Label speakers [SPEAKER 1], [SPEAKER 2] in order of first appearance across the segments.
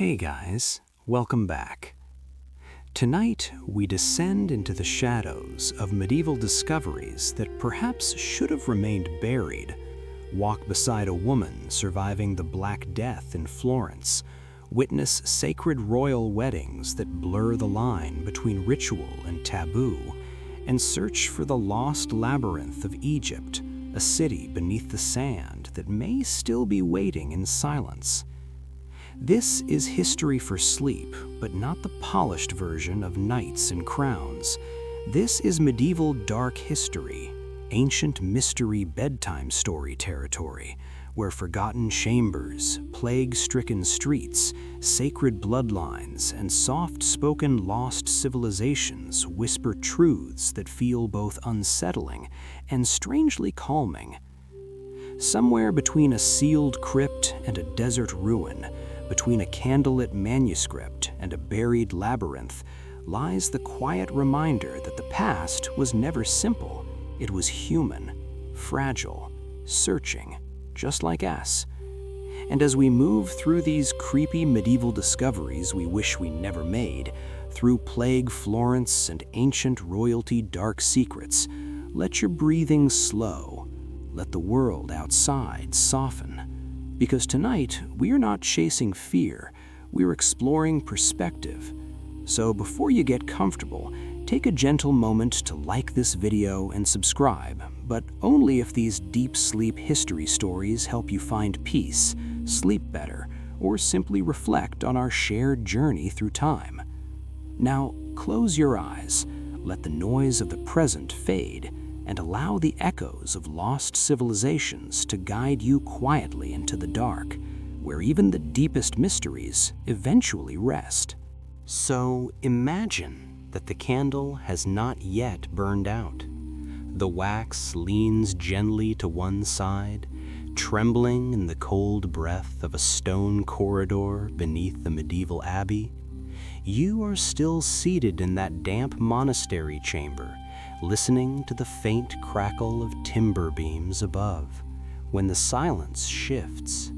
[SPEAKER 1] Hey guys, welcome back. Tonight, we descend into the shadows of medieval discoveries that perhaps should have remained buried, walk beside a woman surviving the Black Death in Florence, witness sacred royal weddings that blur the line between ritual and taboo, and search for the lost labyrinth of Egypt, a city beneath the sand that may still be waiting in silence. This is history for sleep, but not the polished version of knights and crowns. This is medieval dark history, ancient mystery bedtime story territory, where forgotten chambers, plague-stricken streets, sacred bloodlines, and soft-spoken lost civilizations whisper truths that feel both unsettling and strangely calming. Somewhere between a sealed crypt and a desert ruin, between a candlelit manuscript and a buried labyrinth, lies the quiet reminder that the past was never simple. It was human, fragile, searching, just like us. And as we move through these creepy medieval discoveries we wish we never made, through plague Florence and ancient royalty dark secrets, let your breathing slow. Let the world outside soften. Because tonight, we are not chasing fear, we're exploring perspective. So before you get comfortable, take a gentle moment to like this video and subscribe, but only if these deep sleep history stories help you find peace, sleep better, or simply reflect on our shared journey through time. Now, close your eyes, let the noise of the present fade, and allow the echoes of lost civilizations to guide you quietly into the dark, where even the deepest mysteries eventually rest. So imagine that the candle has not yet burned out. The wax leans gently to one side, trembling in the cold breath of a stone corridor beneath the medieval abbey. You are still seated in that damp monastery chamber, listening to the faint crackle of timber beams above, when the silence shifts.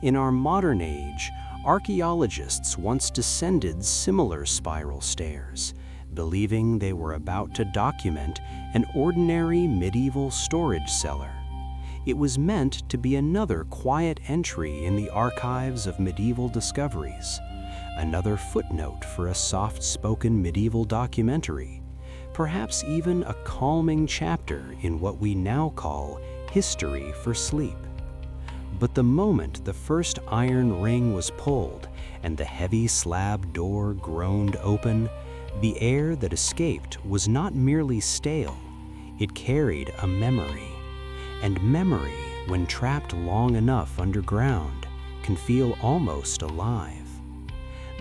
[SPEAKER 1] In our modern age, archaeologists once descended similar spiral stairs, believing they were about to document an ordinary medieval storage cellar. It was meant to be another quiet entry in the archives of medieval discoveries, another footnote for a soft-spoken medieval documentary, perhaps even a calming chapter in what we now call history for sleep. But the moment the first iron ring was pulled and the heavy slab door groaned open, the air that escaped was not merely stale, it carried a memory. And memory, when trapped long enough underground, can feel almost alive.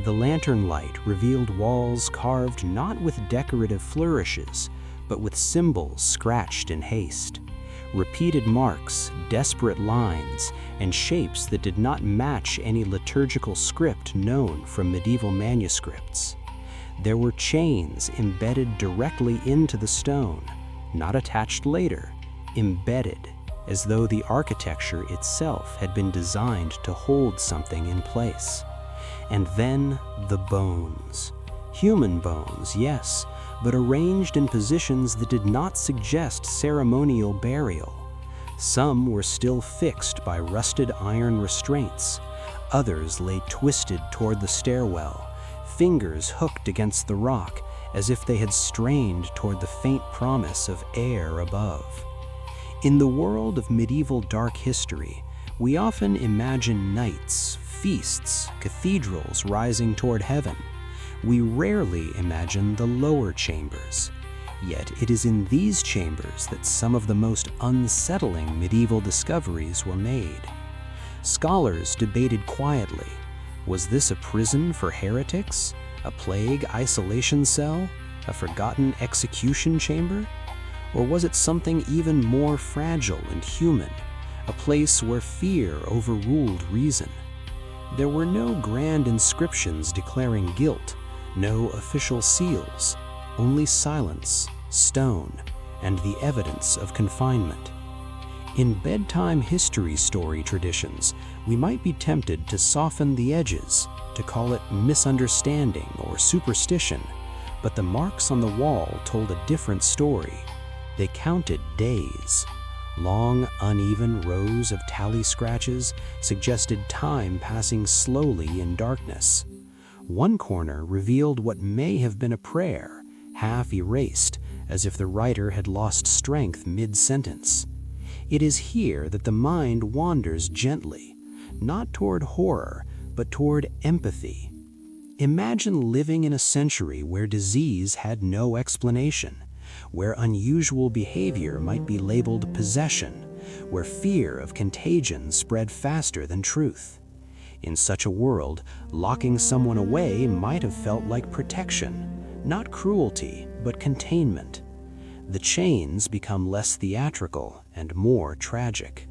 [SPEAKER 1] The lantern light revealed walls carved not with decorative flourishes, but with symbols scratched in haste. Repeated marks, desperate lines, and shapes that did not match any liturgical script known from medieval manuscripts. There were chains embedded directly into the stone, not attached later, embedded, as though the architecture itself had been designed to hold something in place. And then the bones. Human bones, yes, but arranged in positions that did not suggest ceremonial burial. Some were still fixed by rusted iron restraints. Others lay twisted toward the stairwell, fingers hooked against the rock as if they had strained toward the faint promise of air above. In the world of medieval dark history, we often imagine knights, feasts, cathedrals rising toward heaven. We rarely imagine the lower chambers. Yet it is in these chambers that some of the most unsettling medieval discoveries were made. Scholars debated quietly, was this a prison for heretics? A plague isolation cell? A forgotten execution chamber? Or was it something even more fragile and human? A place where fear overruled reason? There were no grand inscriptions declaring guilt, no official seals, only silence, stone, and the evidence of confinement. In bedtime history story traditions, we might be tempted to soften the edges, to call it misunderstanding or superstition, but the marks on the wall told a different story. They counted days. Long, uneven rows of tally scratches suggested time passing slowly in darkness. One corner revealed what may have been a prayer, half erased, as if the writer had lost strength mid-sentence. It is here that the mind wanders gently, not toward horror, but toward empathy. Imagine living in a century where disease had no explanation, where unusual behavior might be labeled possession, where fear of contagion spread faster than truth. In such a world, locking someone away might have felt like protection, not cruelty, but containment. The chains become less theatrical and more tragic.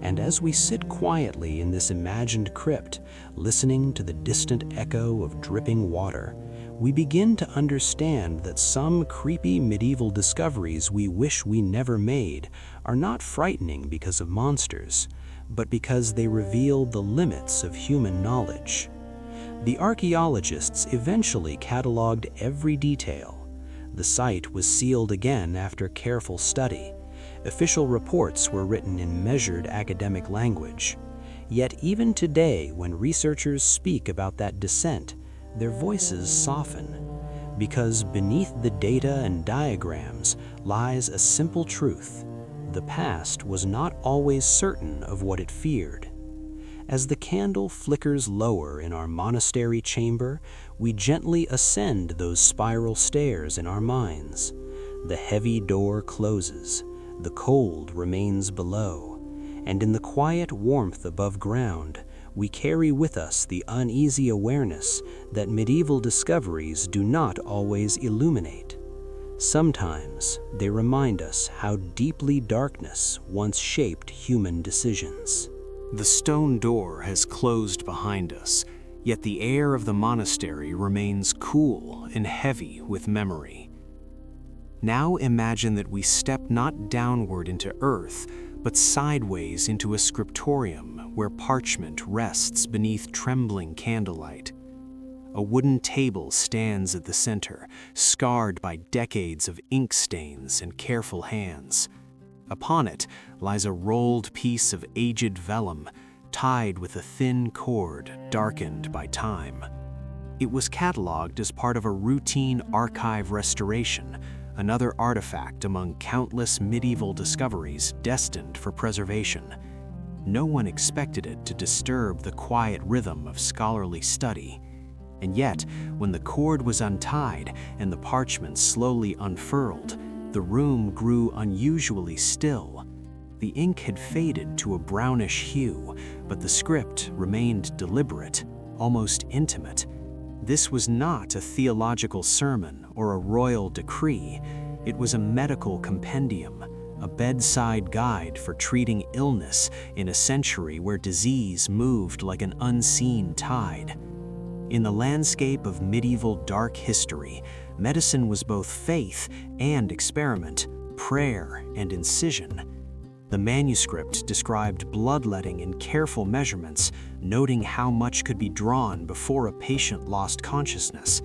[SPEAKER 1] And as we sit quietly in this imagined crypt, listening to the distant echo of dripping water, we begin to understand that some creepy medieval discoveries we wish we never made are not frightening because of monsters, but because they reveal the limits of human knowledge. The archaeologists eventually cataloged every detail. The site was sealed again after careful study. Official reports were written in measured academic language. Yet even today, when researchers speak about that descent, their voices soften, because beneath the data and diagrams lies a simple truth: the past was not always certain of what it feared. As the candle flickers lower in our monastery chamber, we gently ascend those spiral stairs in our minds. The heavy door closes, the cold remains below, and in the quiet warmth above ground, we carry with us the uneasy awareness that medieval discoveries do not always illuminate. Sometimes they remind us how deeply darkness once shaped human decisions. The stone door has closed behind us, yet the air of the monastery remains cool and heavy with memory. Now imagine that we step not downward into earth, but sideways into a scriptorium where parchment rests beneath trembling candlelight. A wooden table stands at the center, scarred by decades of ink stains and careful hands. Upon it lies a rolled piece of aged vellum, tied with a thin cord darkened by time. It was cataloged as part of a routine archive restoration, another artifact among countless medieval discoveries destined for preservation. No one expected it to disturb the quiet rhythm of scholarly study. And yet, when the cord was untied and the parchment slowly unfurled, the room grew unusually still. The ink had faded to a brownish hue, but the script remained deliberate, almost intimate. This was not a theological sermon or a royal decree. It was a medical compendium, a bedside guide for treating illness in a century where disease moved like an unseen tide. In the landscape of medieval dark history, medicine was both faith and experiment, prayer and incision. The manuscript described bloodletting in careful measurements, noting how much could be drawn before a patient lost consciousness.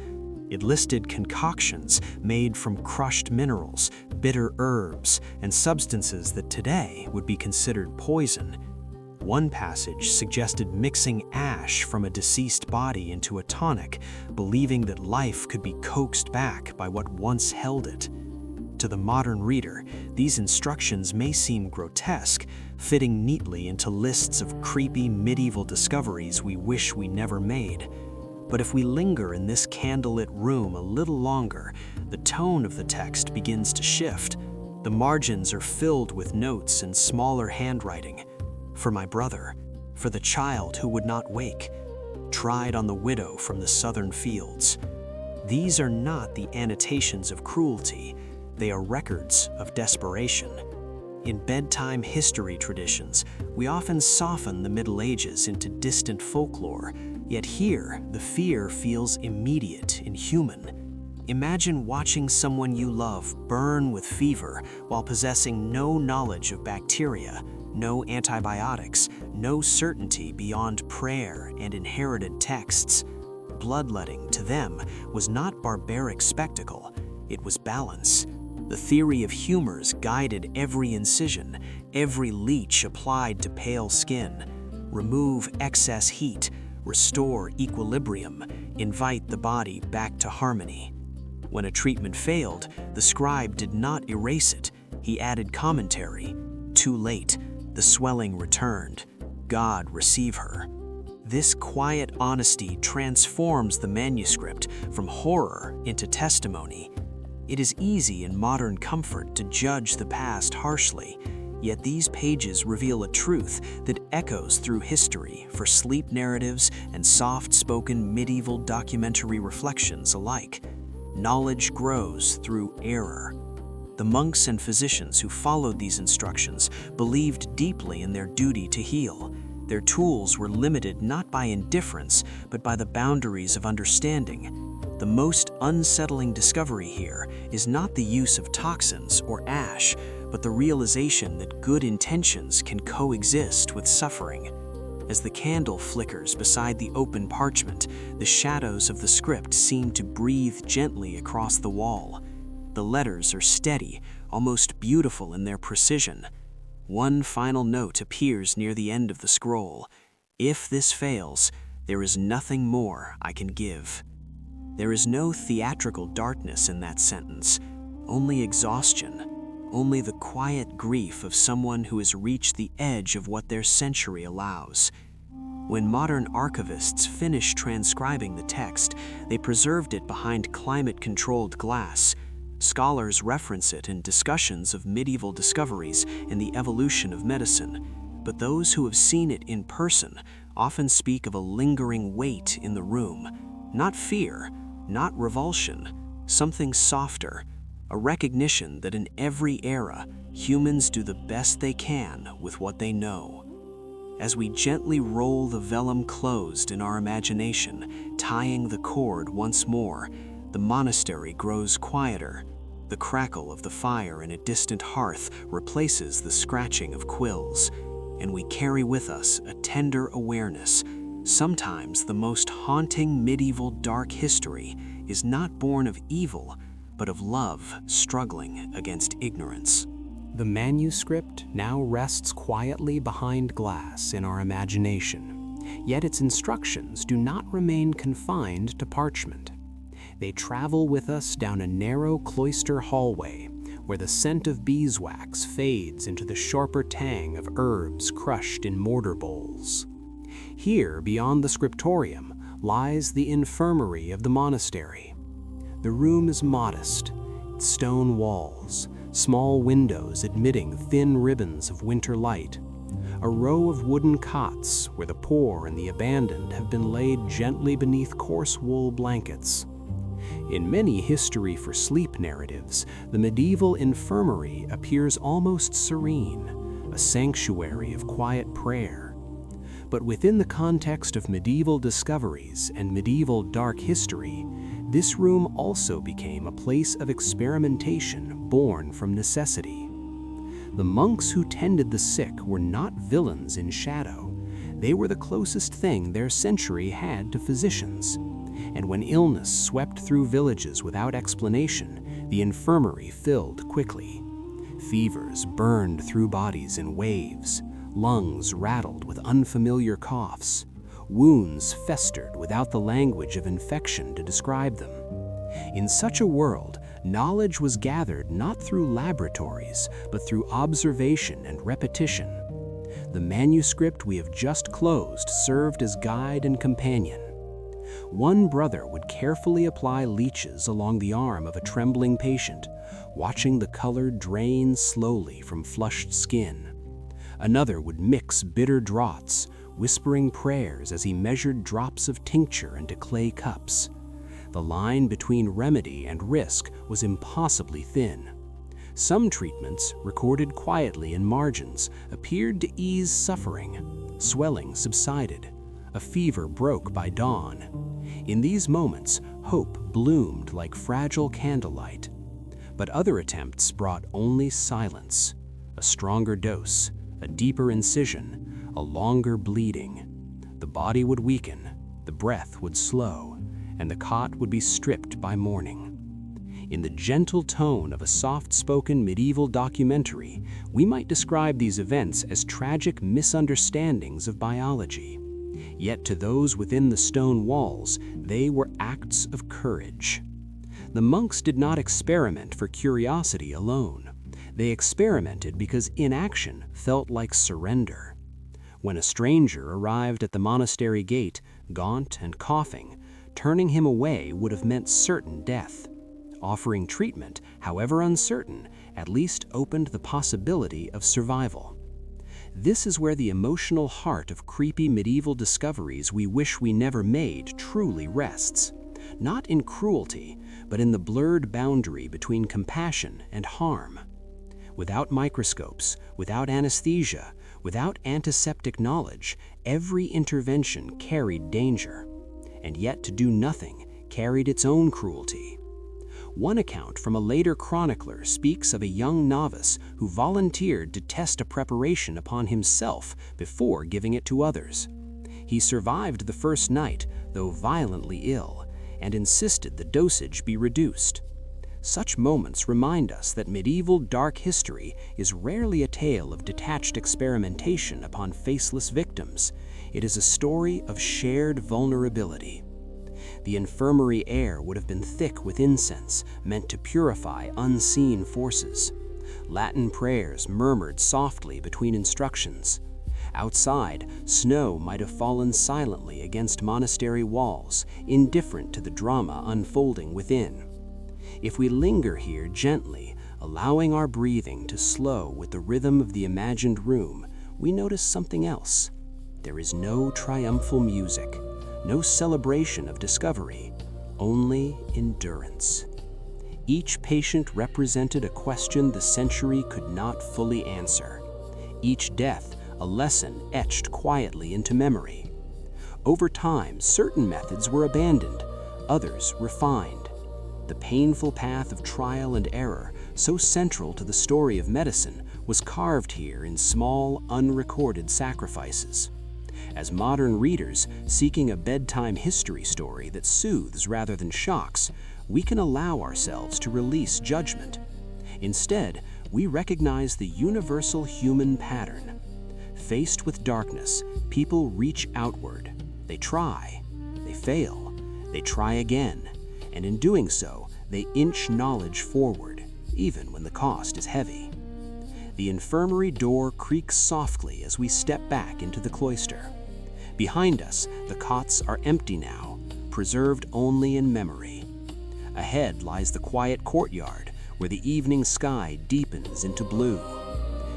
[SPEAKER 1] It listed concoctions made from crushed minerals, bitter herbs, and substances that today would be considered poison. One passage suggested mixing ash from a deceased body into a tonic, believing that life could be coaxed back by what once held it. To the modern reader, these instructions may seem grotesque, fitting neatly into lists of creepy medieval discoveries we wish we never made. But if we linger in this candlelit room a little longer, the tone of the text begins to shift. The margins are filled with notes in smaller handwriting. For my brother, for the child who would not wake, tried on the widow from the southern fields. These are not the annotations of cruelty. They are records of desperation. In bedtime history traditions, we often soften the Middle Ages into distant folklore, yet here the fear feels immediate and human. Imagine watching someone you love burn with fever while possessing no knowledge of bacteria, no antibiotics, no certainty beyond prayer and inherited texts. Bloodletting, to them, was not barbaric spectacle, it was balance. The theory of humors guided every incision, every leech applied to pale skin. Remove excess heat, restore equilibrium, invite the body back to harmony. When a treatment failed, the scribe did not erase it. He added commentary. Too late, the swelling returned. God receive her. This quiet honesty transforms the manuscript from horror into testimony. It is easy in modern comfort to judge the past harshly, yet these pages reveal a truth that echoes through history for sleep narratives and soft-spoken medieval documentary reflections alike. Knowledge grows through error. The monks and physicians who followed these instructions believed deeply in their duty to heal. Their tools were limited not by indifference, but by the boundaries of understanding. The most unsettling discovery here is not the use of toxins or ash, but the realization that good intentions can coexist with suffering. As the candle flickers beside the open parchment, the shadows of the script seem to breathe gently across the wall. The letters are steady, almost beautiful in their precision. One final note appears near the end of the scroll. If this fails, there is nothing more I can give. There is no theatrical darkness in that sentence, only exhaustion, only the quiet grief of someone who has reached the edge of what their century allows. When modern archivists finished transcribing the text, they preserved it behind climate-controlled glass. Scholars reference it in discussions of medieval discoveries and the evolution of medicine, but those who have seen it in person often speak of a lingering weight in the room. Not fear, not revulsion, something softer, a recognition that in every era, humans do the best they can with what they know. As we gently roll the vellum closed in our imagination, tying the cord once more, the monastery grows quieter. The crackle of the fire in a distant hearth replaces the scratching of quills, and we carry with us a tender awareness. Sometimes the most haunting medieval dark history is not born of evil, but of love struggling against ignorance. The manuscript now rests quietly behind glass in our imagination, yet its instructions do not remain confined to parchment. They travel with us down a narrow cloister hallway where the scent of beeswax fades into the sharper tang of herbs crushed in mortar bowls. Here, beyond the scriptorium, lies the infirmary of the monastery. The room is modest, its stone walls, small windows admitting thin ribbons of winter light, a row of wooden cots where the poor and the abandoned have been laid gently beneath coarse wool blankets. In many history for sleep narratives, the medieval infirmary appears almost serene, a sanctuary of quiet prayer. But within the context of medieval discoveries and medieval dark history, this room also became a place of experimentation born from necessity. The monks who tended the sick were not villains in shadow. They were the closest thing their century had to physicians. And when illness swept through villages without explanation, the infirmary filled quickly. Fevers burned through bodies in waves, lungs rattled with unfamiliar coughs, wounds festered without the language of infection to describe them. In such a world, knowledge was gathered not through laboratories, but through observation and repetition. The manuscript we have just closed served as guide and companion. One brother would carefully apply leeches along the arm of a trembling patient, watching the color drain slowly from flushed skin. Another would mix bitter draughts, whispering prayers as he measured drops of tincture into clay cups. The line between remedy and risk was impossibly thin. Some treatments, recorded quietly in margins, appeared to ease suffering. Swelling subsided. A fever broke by dawn. In these moments, hope bloomed like fragile candlelight. But other attempts brought only silence, a stronger dose, a deeper incision, a longer bleeding. The body would weaken, the breath would slow, and the cot would be stripped by morning. In the gentle tone of a soft-spoken medieval documentary, we might describe these events as tragic misunderstandings of biology. Yet to those within the stone walls, they were acts of courage. The monks did not experiment for curiosity alone. They experimented because inaction felt like surrender. When a stranger arrived at the monastery gate, gaunt and coughing, turning him away would have meant certain death. Offering treatment, however uncertain, at least opened the possibility of survival. This is where the emotional heart of creepy medieval discoveries we wish we never made truly rests. Not in cruelty, but in the blurred boundary between compassion and harm. Without microscopes, without anesthesia, without antiseptic knowledge, every intervention carried danger. And yet to do nothing carried its own cruelty. One account from a later chronicler speaks of a young novice who volunteered to test a preparation upon himself before giving it to others. He survived the first night, though violently ill, and insisted the dosage be reduced. Such moments remind us that medieval dark history is rarely a tale of detached experimentation upon faceless victims. It is a story of shared vulnerability. The infirmary air would have been thick with incense, meant to purify unseen forces. Latin prayers murmured softly between instructions. Outside, snow might have fallen silently against monastery walls, indifferent to the drama unfolding within. If we linger here gently, allowing our breathing to slow with the rhythm of the imagined room, we notice something else. There is no triumphal music. No celebration of discovery, only endurance. Each patient represented a question the century could not fully answer. Each death, a lesson etched quietly into memory. Over time, certain methods were abandoned, others refined. The painful path of trial and error, so central to the story of medicine, was carved here in small, unrecorded sacrifices. As modern readers seeking a bedtime history story that soothes rather than shocks, we can allow ourselves to release judgment. Instead, we recognize the universal human pattern. Faced with darkness, people reach outward. They try, they fail, they try again, and in doing so, they inch knowledge forward, even when the cost is heavy. The infirmary door creaks softly as we step back into the cloister. Behind us, the cots are empty now, preserved only in memory. Ahead lies the quiet courtyard, where the evening sky deepens into blue.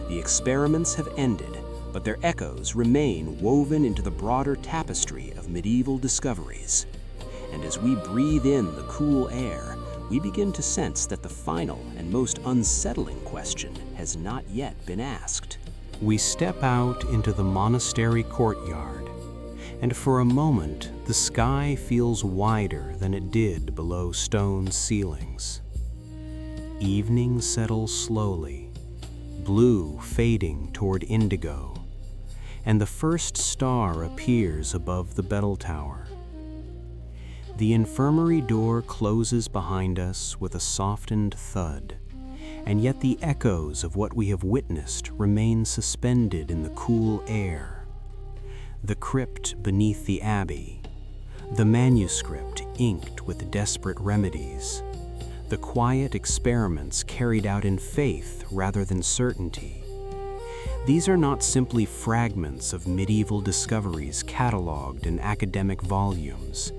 [SPEAKER 1] The experiments have ended, but their echoes remain woven into the broader tapestry of medieval discoveries. And as we breathe in the cool air, we begin to sense that the final and most unsettling question has not yet been asked. We step out into the monastery courtyard, and for a moment the sky feels wider than it did below stone ceilings. Evening settles slowly, blue fading toward indigo, and the first star appears above the bell tower. The infirmary door closes behind us with a softened thud, and yet the echoes of what we have witnessed remain suspended in the cool air. The crypt beneath the abbey, the manuscript inked with desperate remedies, the quiet experiments carried out in faith rather than certainty. These are not simply fragments of medieval discoveries catalogued in academic volumes.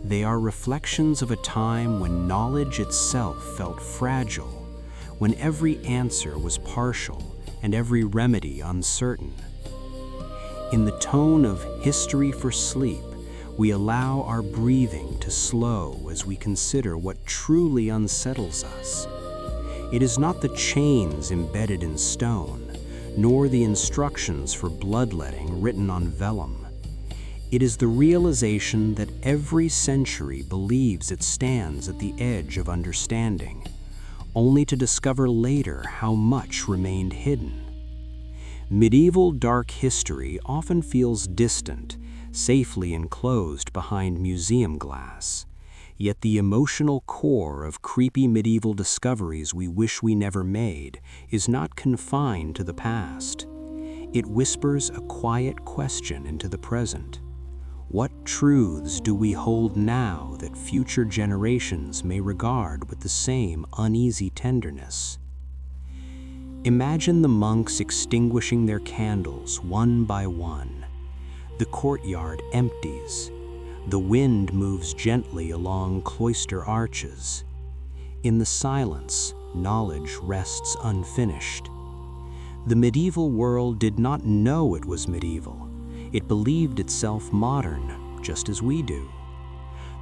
[SPEAKER 1] They are reflections of a time when knowledge itself felt fragile, when every answer was partial and every remedy uncertain. In the tone of History for Sleep, we allow our breathing to slow as we consider what truly unsettles us. It is not the chains embedded in stone, nor the instructions for bloodletting written on vellum. It is the realization that every century believes it stands at the edge of understanding, only to discover later how much remained hidden. Medieval dark history often feels distant, safely enclosed behind museum glass. Yet the emotional core of creepy medieval discoveries we wish we never made is not confined to the past. It whispers a quiet question into the present. What truths do we hold now that future generations may regard with the same uneasy tenderness? Imagine the monks extinguishing their candles one by one. The courtyard empties. The wind moves gently along cloister arches. In the silence, knowledge rests unfinished. The medieval world did not know it was medieval. It believed itself modern, just as we do.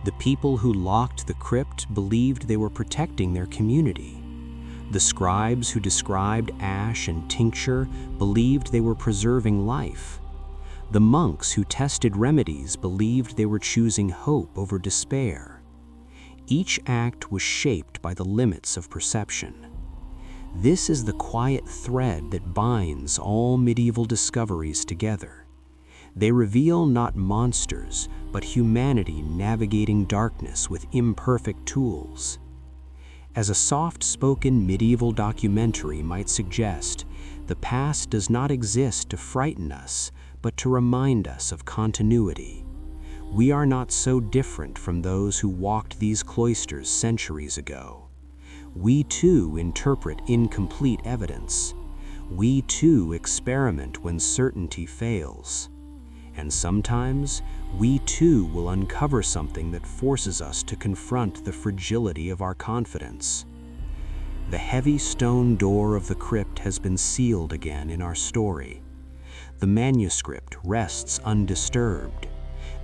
[SPEAKER 1] The people who locked the crypt believed they were protecting their community. The scribes who described ash and tincture believed they were preserving life. The monks who tested remedies believed they were choosing hope over despair. Each act was shaped by the limits of perception. This is the quiet thread that binds all medieval discoveries together. They reveal not monsters, but humanity navigating darkness with imperfect tools. As a soft-spoken medieval documentary might suggest, the past does not exist to frighten us, but to remind us of continuity. We are not so different from those who walked these cloisters centuries ago. We too interpret incomplete evidence. We too experiment when certainty fails. And sometimes, we too will uncover something that forces us to confront the fragility of our confidence. The heavy stone door of the crypt has been sealed again in our story. The manuscript rests undisturbed.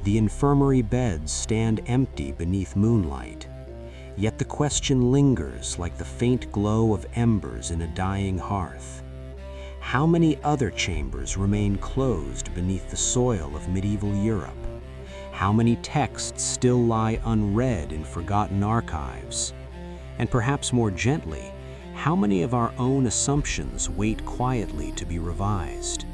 [SPEAKER 1] The infirmary beds stand empty beneath moonlight. Yet the question lingers like the faint glow of embers in a dying hearth. How many other chambers remain closed beneath the soil of medieval Europe? How many texts still lie unread in forgotten archives? And perhaps more gently, how many of our own assumptions wait quietly to be revised?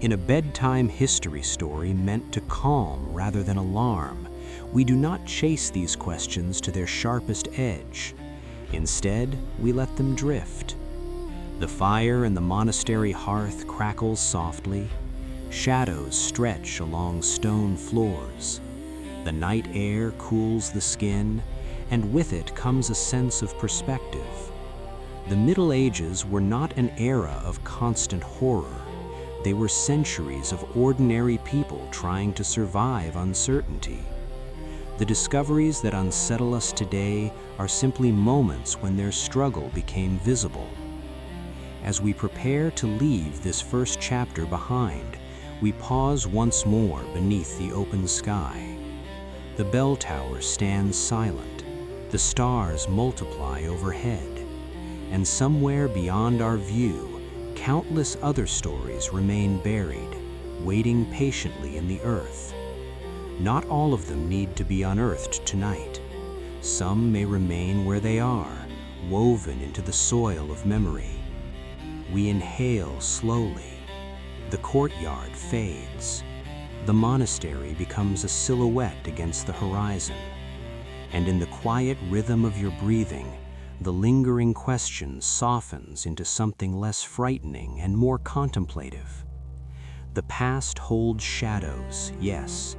[SPEAKER 1] In a bedtime history story meant to calm rather than alarm, we do not chase these questions to their sharpest edge. Instead, we let them drift. The fire in the monastery hearth crackles softly. Shadows stretch along stone floors. The night air cools the skin, and with it comes a sense of perspective. The Middle Ages were not an era of constant horror. They were centuries of ordinary people trying to survive uncertainty. The discoveries that unsettle us today are simply moments when their struggle became visible. As we prepare to leave this first chapter behind, we pause once more beneath the open sky. The bell tower stands silent, the stars multiply overhead, and somewhere beyond our view, countless other stories remain buried, waiting patiently in the earth. Not all of them need to be unearthed tonight. Some may remain where they are, woven into the soil of memory. We inhale slowly. The courtyard fades. The monastery becomes a silhouette against the horizon. And in the quiet rhythm of your breathing, the lingering question softens into something less frightening and more contemplative. The past holds shadows, yes,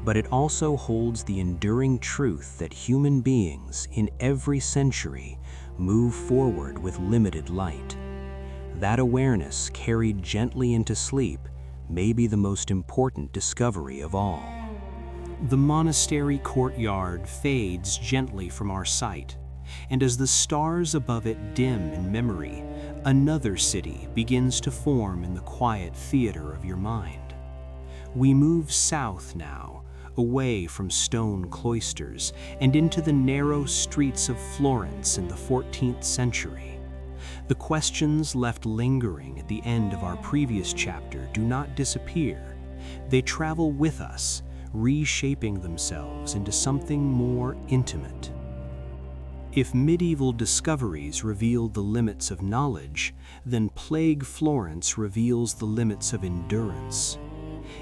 [SPEAKER 1] but it also holds the enduring truth that human beings in every century move forward with limited light. That awareness, carried gently into sleep, may be the most important discovery of all. The monastery courtyard fades gently from our sight, and as the stars above it dim in memory, another city begins to form in the quiet theater of your mind. We move south now, away from stone cloisters and into the narrow streets of Florence in the 14th century. The questions left lingering at the end of our previous chapter do not disappear. They travel with us, reshaping themselves into something more intimate. If medieval discoveries revealed the limits of knowledge, then Plague Florence reveals the limits of endurance.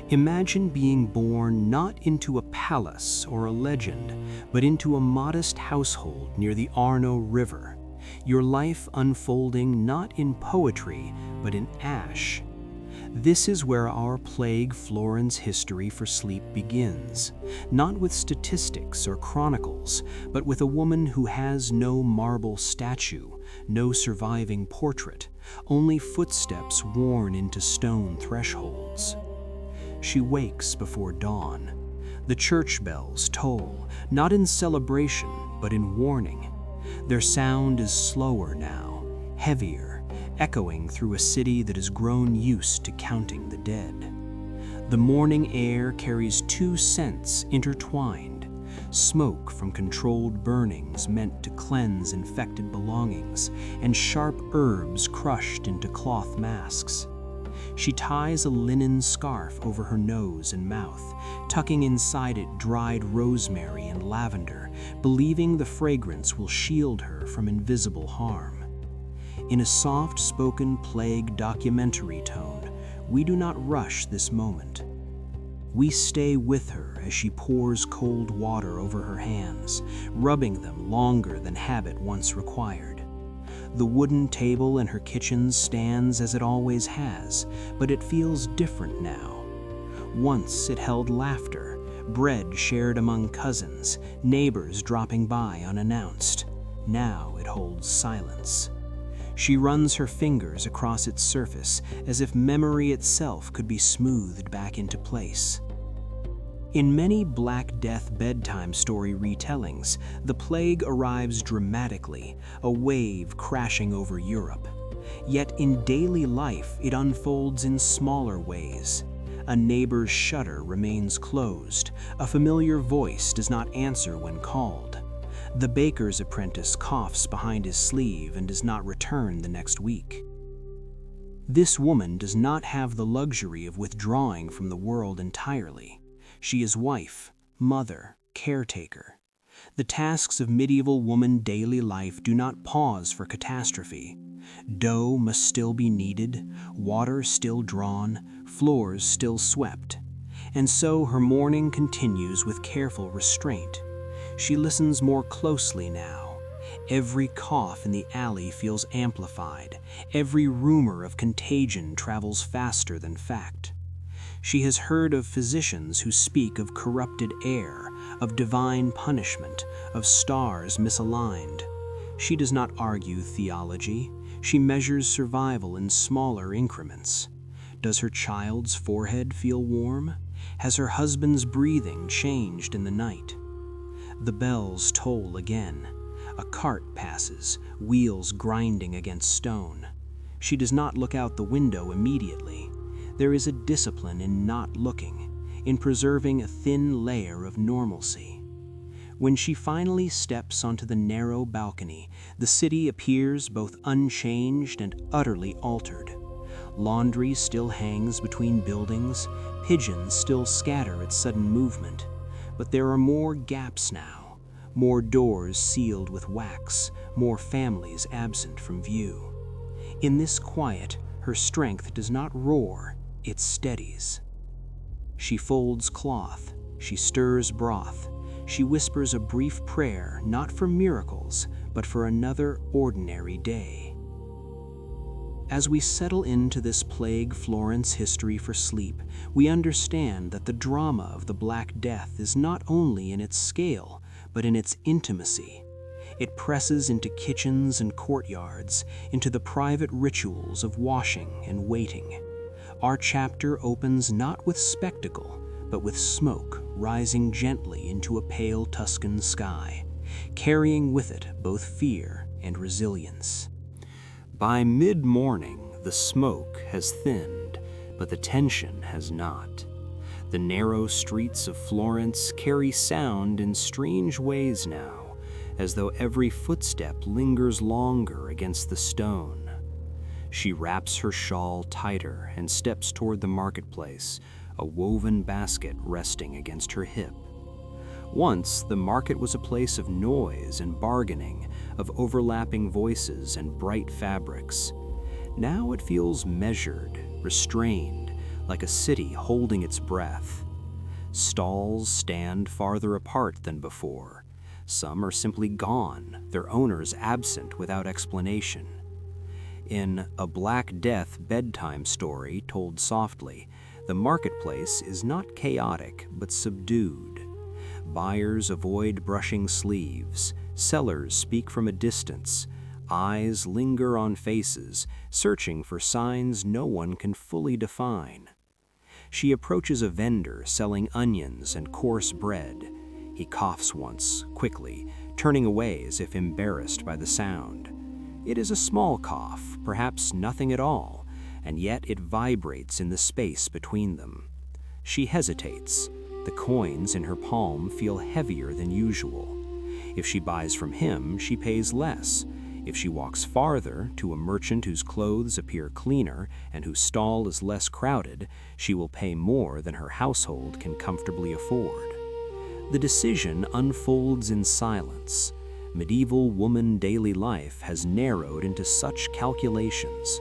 [SPEAKER 1] Imagine being born not into a palace or a legend, but into a modest household near the Arno River, your life unfolding not in poetry, but in ash. This is where our Plague Florence history for sleep begins, not with statistics or chronicles, but with a woman who has no marble statue, no surviving portrait, only footsteps worn into stone thresholds. She wakes before dawn. The church bells toll, not in celebration, but in warning. Their sound is slower now, heavier, echoing through a city that has grown used to counting the dead. The morning air carries two scents intertwined: smoke from controlled burnings meant to cleanse infected belongings, and sharp herbs crushed into cloth masks. She ties a linen scarf over her nose and mouth, tucking inside it dried rosemary and lavender, believing the fragrance will shield her from invisible harm. In a soft-spoken plague documentary tone, we do not rush this moment. We stay with her as she pours cold water over her hands, rubbing them longer than habit once required. The wooden table in her kitchen stands as it always has, but it feels different now. Once it held laughter, bread shared among cousins, neighbors dropping by unannounced. Now it holds silence. She runs her fingers across its surface as if memory itself could be smoothed back into place. In many Black Death bedtime story retellings, the plague arrives dramatically, a wave crashing over Europe. Yet in daily life, it unfolds in smaller ways. A neighbor's shutter remains closed. A familiar voice does not answer when called. The baker's apprentice coughs behind his sleeve and does not return the next week. This woman does not have the luxury of withdrawing from the world entirely. She is wife, mother, caretaker. The tasks of medieval woman daily life do not pause for catastrophe. Dough must still be kneaded, water still drawn, floors still swept. And so her mourning continues with careful restraint. She listens more closely now. Every cough in the alley feels amplified. Every rumor of contagion travels faster than fact. She has heard of physicians who speak of corrupted air, of divine punishment, of stars misaligned. She does not argue theology. She measures survival in smaller increments. Does her child's forehead feel warm? Has her husband's breathing changed in the night? The bells toll again. A cart passes, wheels grinding against stone. She does not look out the window immediately. There is a discipline in not looking, in preserving a thin layer of normalcy. When she finally steps onto the narrow balcony, the city appears both unchanged and utterly altered. Laundry still hangs between buildings, pigeons still scatter at sudden movement, but there are more gaps now, more doors sealed with wax, more families absent from view. In this quiet, her strength does not roar, it steadies. She folds cloth, she stirs broth, she whispers a brief prayer not for miracles, but for another ordinary day. As we settle into this Plague Florence history for sleep, we understand that the drama of the Black Death is not only in its scale, but in its intimacy. It presses into kitchens and courtyards, into the private rituals of washing and waiting. Our chapter opens not with spectacle, but with smoke rising gently into a pale Tuscan sky, carrying with it both fear and resilience. By mid-morning, the smoke has thinned, but the tension has not. The narrow streets of Florence carry sound in strange ways now, as though every footstep lingers longer against the stone. She wraps her shawl tighter and steps toward the marketplace, a woven basket resting against her hip. Once, the market was a place of noise and bargaining, of overlapping voices and bright fabrics. Now it feels measured, restrained, like a city holding its breath. Stalls stand farther apart than before. Some are simply gone, their owners absent without explanation. In A Black Death bedtime story told softly, the marketplace is not chaotic but subdued. Buyers avoid brushing sleeves, sellers speak from a distance, eyes linger on faces, searching for signs no one can fully define. She approaches a vendor selling onions and coarse bread. He coughs once, quickly, turning away as if embarrassed by the sound. It is a small cough, perhaps nothing at all, and yet it vibrates in the space between them. She hesitates. The coins in her palm feel heavier than usual. If she buys from him, she pays less. If she walks farther, to a merchant whose clothes appear cleaner and whose stall is less crowded, she will pay more than her household can comfortably afford. The decision unfolds in silence. Medieval woman daily life has narrowed into such calculations.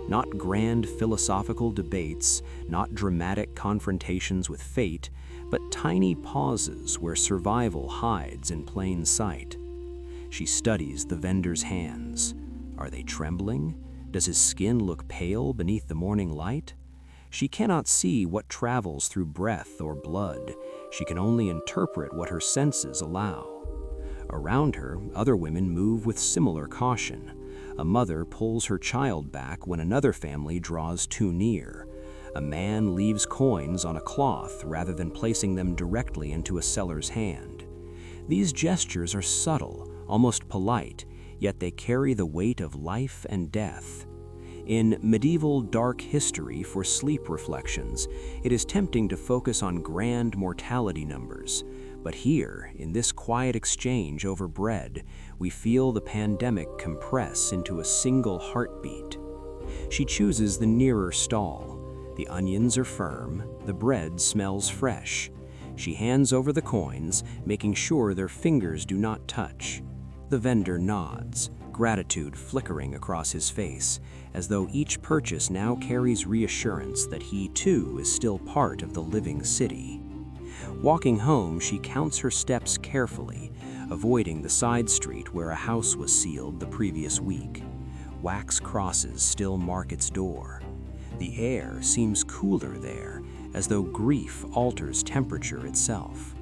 [SPEAKER 1] Not grand philosophical debates, not dramatic confrontations with fate, but tiny pauses where survival hides in plain sight. She studies the vendor's hands. Are they trembling? Does his skin look pale beneath the morning light? She cannot see what travels through breath or blood. She can only interpret what her senses allow. Around her, other women move with similar caution. A mother pulls her child back when another family draws too near. A man leaves coins on a cloth rather than placing them directly into a seller's hand. These gestures are subtle, almost polite, yet they carry the weight of life and death. In Medieval Dark History for Sleep Reflections, it is tempting to focus on grand mortality numbers. But here, in this quiet exchange over bread, we feel the pandemic compress into a single heartbeat. She chooses the nearer stall. The onions are firm, the bread smells fresh. She hands over the coins, making sure their fingers do not touch. The vendor nods, gratitude flickering across his face, as though each purchase now carries reassurance that he too is still part of the living city. Walking home, she counts her steps carefully, avoiding the side street where a house was sealed the previous week. Wax crosses still mark its door. The air seems cooler there, as though grief alters temperature itself.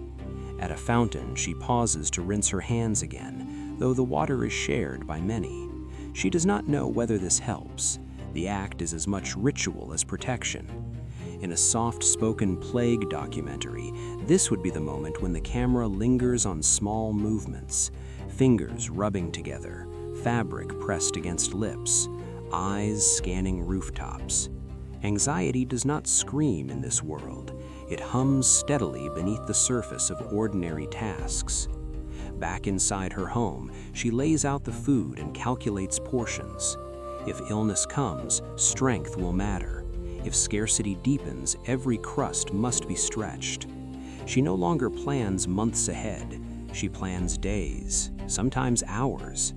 [SPEAKER 1] At a fountain, she pauses to rinse her hands again, though the water is shared by many. She does not know whether this helps. The act is as much ritual as protection. In a soft-spoken plague documentary, this would be the moment when the camera lingers on small movements, fingers rubbing together, fabric pressed against lips, eyes scanning rooftops. Anxiety does not scream in this world. It hums steadily beneath the surface of ordinary tasks. Back inside her home, she lays out the food and calculates portions. If illness comes, strength will matter. If scarcity deepens, every crust must be stretched. She no longer plans months ahead. She plans days, sometimes hours.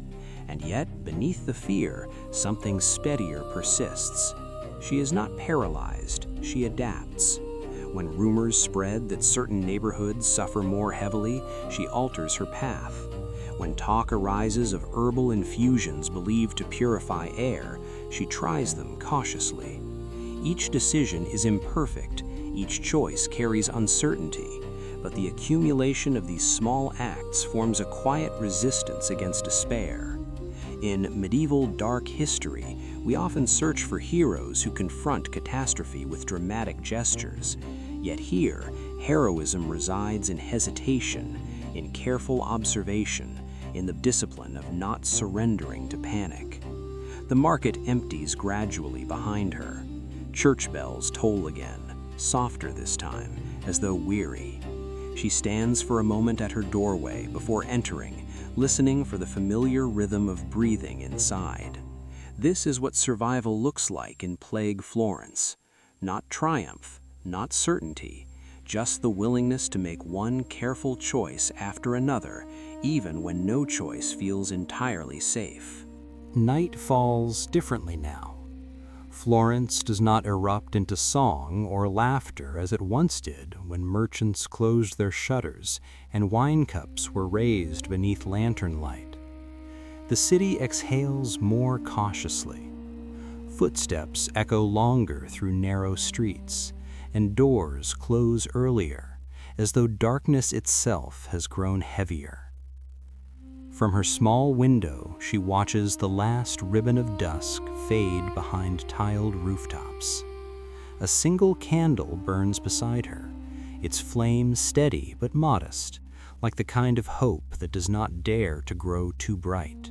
[SPEAKER 1] And yet, beneath the fear, something steadier persists. She is not paralyzed, she adapts. When rumors spread that certain neighborhoods suffer more heavily, she alters her path. When talk arises of herbal infusions believed to purify air, she tries them cautiously. Each decision is imperfect, each choice carries uncertainty, but the accumulation of these small acts forms a quiet resistance against despair. In medieval dark history, we often search for heroes who confront catastrophe with dramatic gestures. Yet here, heroism resides in hesitation, in careful observation, in the discipline of not surrendering to panic. The market empties gradually behind her. Church bells toll again, softer this time, as though weary. She stands for a moment at her doorway before entering, listening for the familiar rhythm of breathing inside. This is what survival looks like in Plague Florence. Not triumph, not certainty, just the willingness to make one careful choice after another, even when no choice feels entirely safe. Night falls differently now. Florence does not erupt into song or laughter as it once did when merchants closed their shutters and wine cups were raised beneath lantern light. The city exhales more cautiously. Footsteps echo longer through narrow streets, and doors close earlier, as though darkness itself has grown heavier. From her small window, she watches the last ribbon of dusk fade behind tiled rooftops. A single candle burns beside her, its flame steady but modest, like the kind of hope that does not dare to grow too bright.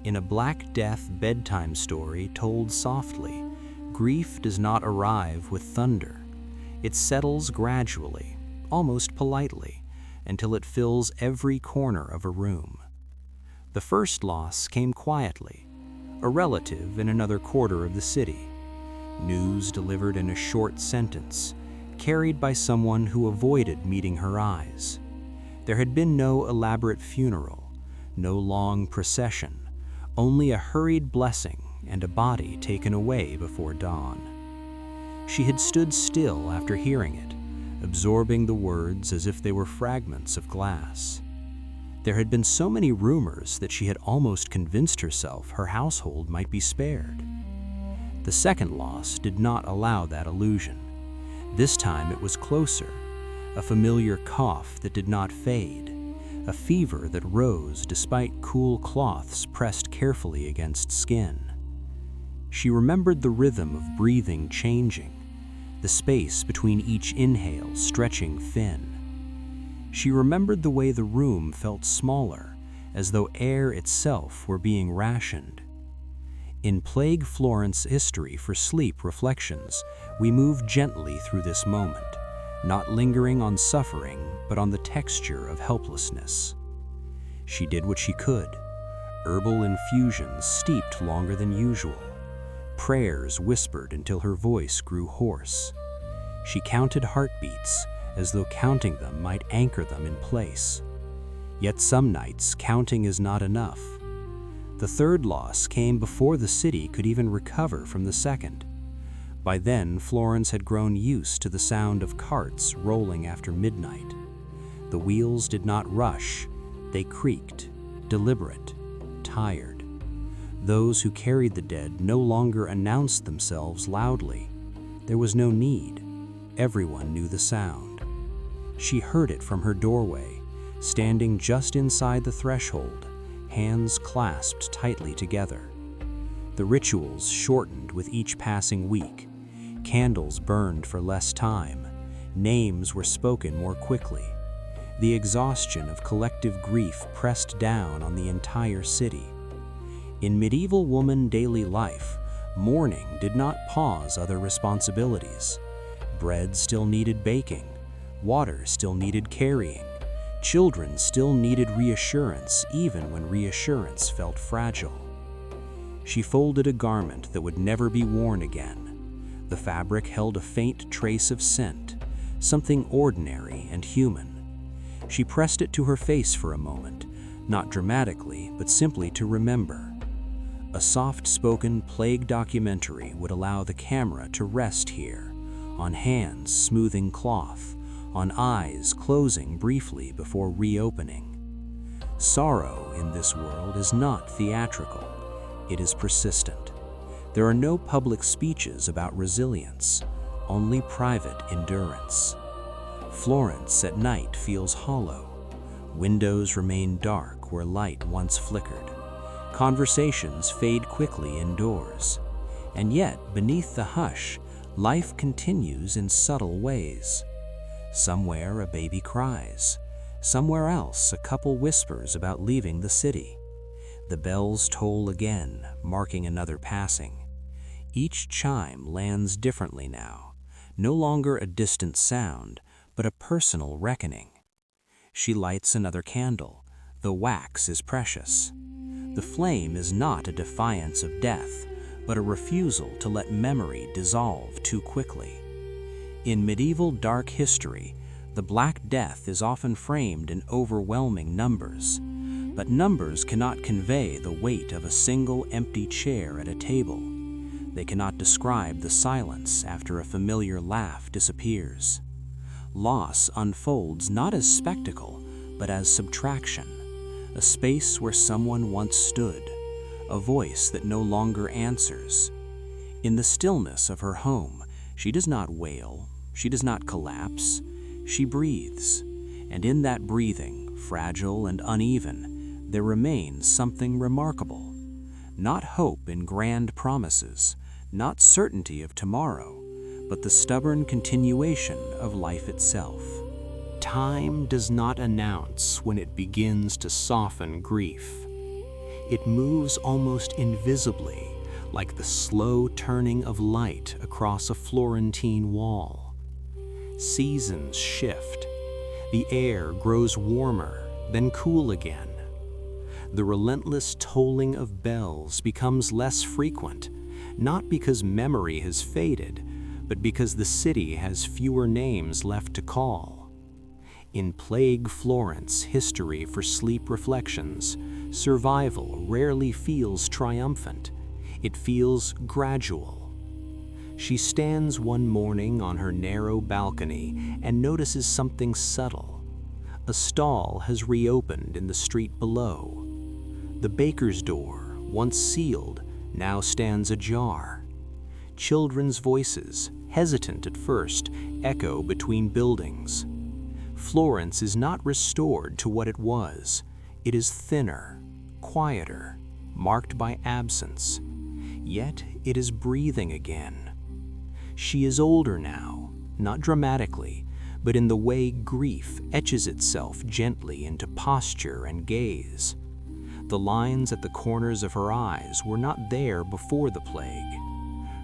[SPEAKER 1] In a Black Death bedtime story told softly, grief does not arrive with thunder. It settles gradually, almost politely, until it fills every corner of a room. The first loss came quietly, a relative in another quarter of the city. News delivered in a short sentence, carried by someone who avoided meeting her eyes. There had been no elaborate funeral, no long procession, only a hurried blessing and a body taken away before dawn. She had stood still after hearing it, absorbing the words as if they were fragments of glass. There had been so many rumors that she had almost convinced herself her household might be spared. The second loss did not allow that illusion. This time it was closer, a familiar cough that did not fade, a fever that rose despite cool cloths pressed carefully against skin. She remembered the rhythm of breathing changing, the space between each inhale stretching thin. She remembered the way the room felt smaller, as though air itself were being rationed. In Plague Florence History for Sleep Reflections, we move gently through this moment, not lingering on suffering, but on the texture of helplessness. She did what she could. Herbal infusions steeped longer than usual. Prayers whispered until her voice grew hoarse. She counted heartbeats, as though counting them might anchor them in place. Yet some nights, counting is not enough. The third loss came before the city could even recover from the second. By then, Florence had grown used to the sound of carts rolling after midnight. The wheels did not rush, they creaked, deliberate, tired. Those who carried the dead no longer announced themselves loudly. There was no need. Everyone knew the sound. She heard it from her doorway, standing just inside the threshold, hands clasped tightly together. The rituals shortened with each passing week. Candles burned for less time. Names were spoken more quickly. The exhaustion of collective grief pressed down on the entire city. In medieval woman daily life, mourning did not pause other responsibilities. Bread still needed baking. Water still needed carrying. Children still needed reassurance, even when reassurance felt fragile. She folded a garment that would never be worn again. The fabric held a faint trace of scent, something ordinary and human. She pressed it to her face for a moment, not dramatically, but simply to remember. A soft-spoken plague documentary would allow the camera to rest here, on hands smoothing cloth, on eyes closing briefly before reopening. Sorrow in this world is not theatrical, it is persistent. There are no public speeches about resilience, only private endurance. Florence at night feels hollow. Windows remain dark where light once flickered. Conversations fade quickly indoors. And yet, beneath the hush, life continues in subtle ways. Somewhere a baby cries. Somewhere else a couple whispers about leaving the city. The bells toll again, marking another passing. Each chime lands differently now, no longer a distant sound, but a personal reckoning. She lights another candle. The wax is precious. The flame is not a defiance of death, but a refusal to let memory dissolve too quickly. In medieval dark history, the Black Death is often framed in overwhelming numbers, but numbers cannot convey the weight of a single empty chair at a table. They cannot describe the silence after a familiar laugh disappears. Loss unfolds not as spectacle, but as subtraction, a space where someone once stood, a voice that no longer answers. In the stillness of her home, she does not wail, she does not collapse, she breathes, and in that breathing, fragile and uneven, there remains something remarkable. Not hope in grand promises, not certainty of tomorrow, but the stubborn continuation of life itself. Time does not announce when it begins to soften grief. It moves almost invisibly, like the slow turning of light across a Florentine wall. Seasons shift. The air grows warmer, then cool again. The relentless tolling of bells becomes less frequent, not because memory has faded, but because the city has fewer names left to call. In Plague Florence, History for Sleep Reflections, survival rarely feels triumphant. It feels gradual. She stands one morning on her narrow balcony and notices something subtle. A stall has reopened in the street below. The baker's door, once sealed, now stands ajar. Children's voices, hesitant at first, echo between buildings. Florence is not restored to what it was. It is thinner, quieter, marked by absence. Yet it is breathing again. She is older now, not dramatically, but in the way grief etches itself gently into posture and gaze. The lines at the corners of her eyes were not there before the plague.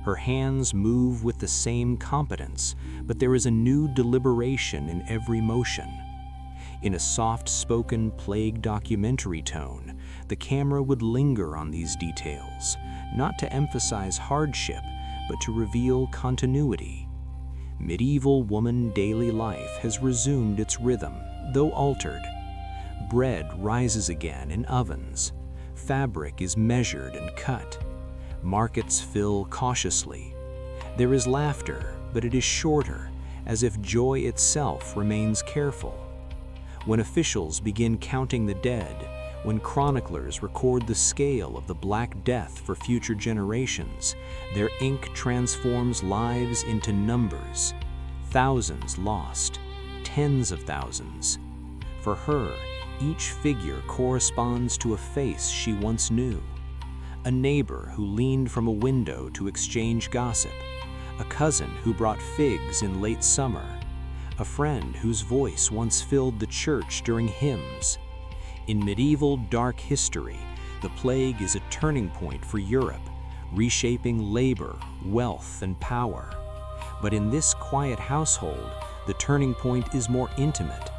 [SPEAKER 1] Her hands move with the same competence, but there is a new deliberation in every motion. In a soft-spoken plague documentary tone, the camera would linger on these details, not to emphasize hardship, but to reveal continuity. Medieval woman daily life has resumed its rhythm, though altered. Bread rises again in ovens. Fabric is measured and cut. Markets fill cautiously. There is laughter, but it is shorter, as if joy itself remains careful. When officials begin counting the dead, when chroniclers record the scale of the Black Death for future generations, their ink transforms lives into numbers. Thousands lost, tens of thousands. For her, each figure corresponds to a face she once knew. A neighbor who leaned from a window to exchange gossip. A cousin who brought figs in late summer. A friend whose voice once filled the church during hymns. In medieval dark history, the plague is a turning point for Europe, reshaping labor, wealth, and power. But in this quiet household, the turning point is more intimate.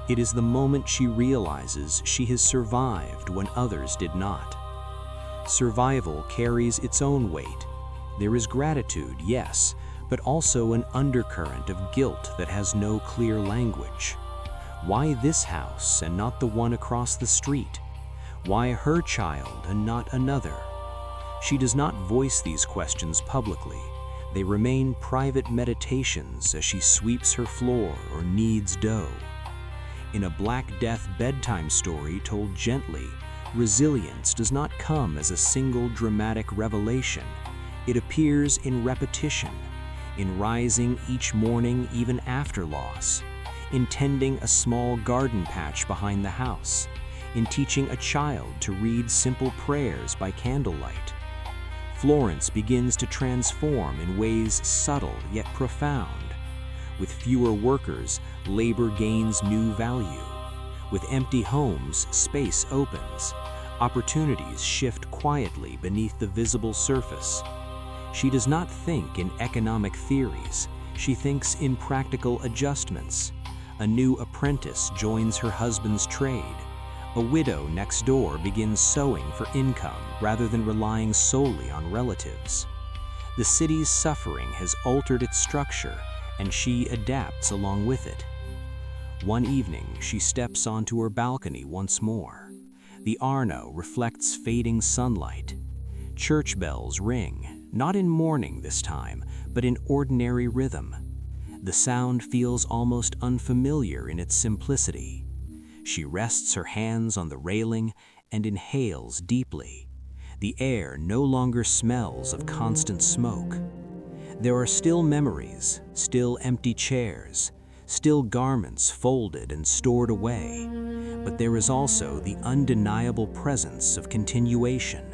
[SPEAKER 1] It is the moment she realizes she has survived when others did not. Survival carries its own weight. There is gratitude, yes, but also an undercurrent of guilt that has no clear language. Why this house and not the one across the street? Why her child and not another? She does not voice these questions publicly. They remain private meditations as she sweeps her floor or kneads dough. In a Black Death bedtime story told gently, resilience does not come as a single dramatic revelation. It appears in repetition, in rising each morning even after loss, in tending a small garden patch behind the house, in teaching a child to read simple prayers by candlelight. Florence begins to transform in ways subtle yet profound. With fewer workers, labor gains new value. With empty homes, space opens. Opportunities shift quietly beneath the visible surface. She does not think in economic theories. She thinks in practical adjustments. A new apprentice joins her husband's trade. A widow next door begins sewing for income rather than relying solely on relatives. The city's suffering has altered its structure, and she adapts along with it. One evening, she steps onto her balcony once more. The Arno reflects fading sunlight. Church bells ring, not in mourning this time, but in ordinary rhythm. The sound feels almost unfamiliar in its simplicity. She rests her hands on the railing and inhales deeply. The air no longer smells of constant smoke. There are still memories, still empty chairs, still garments folded and stored away, but there is also the undeniable presence of continuation.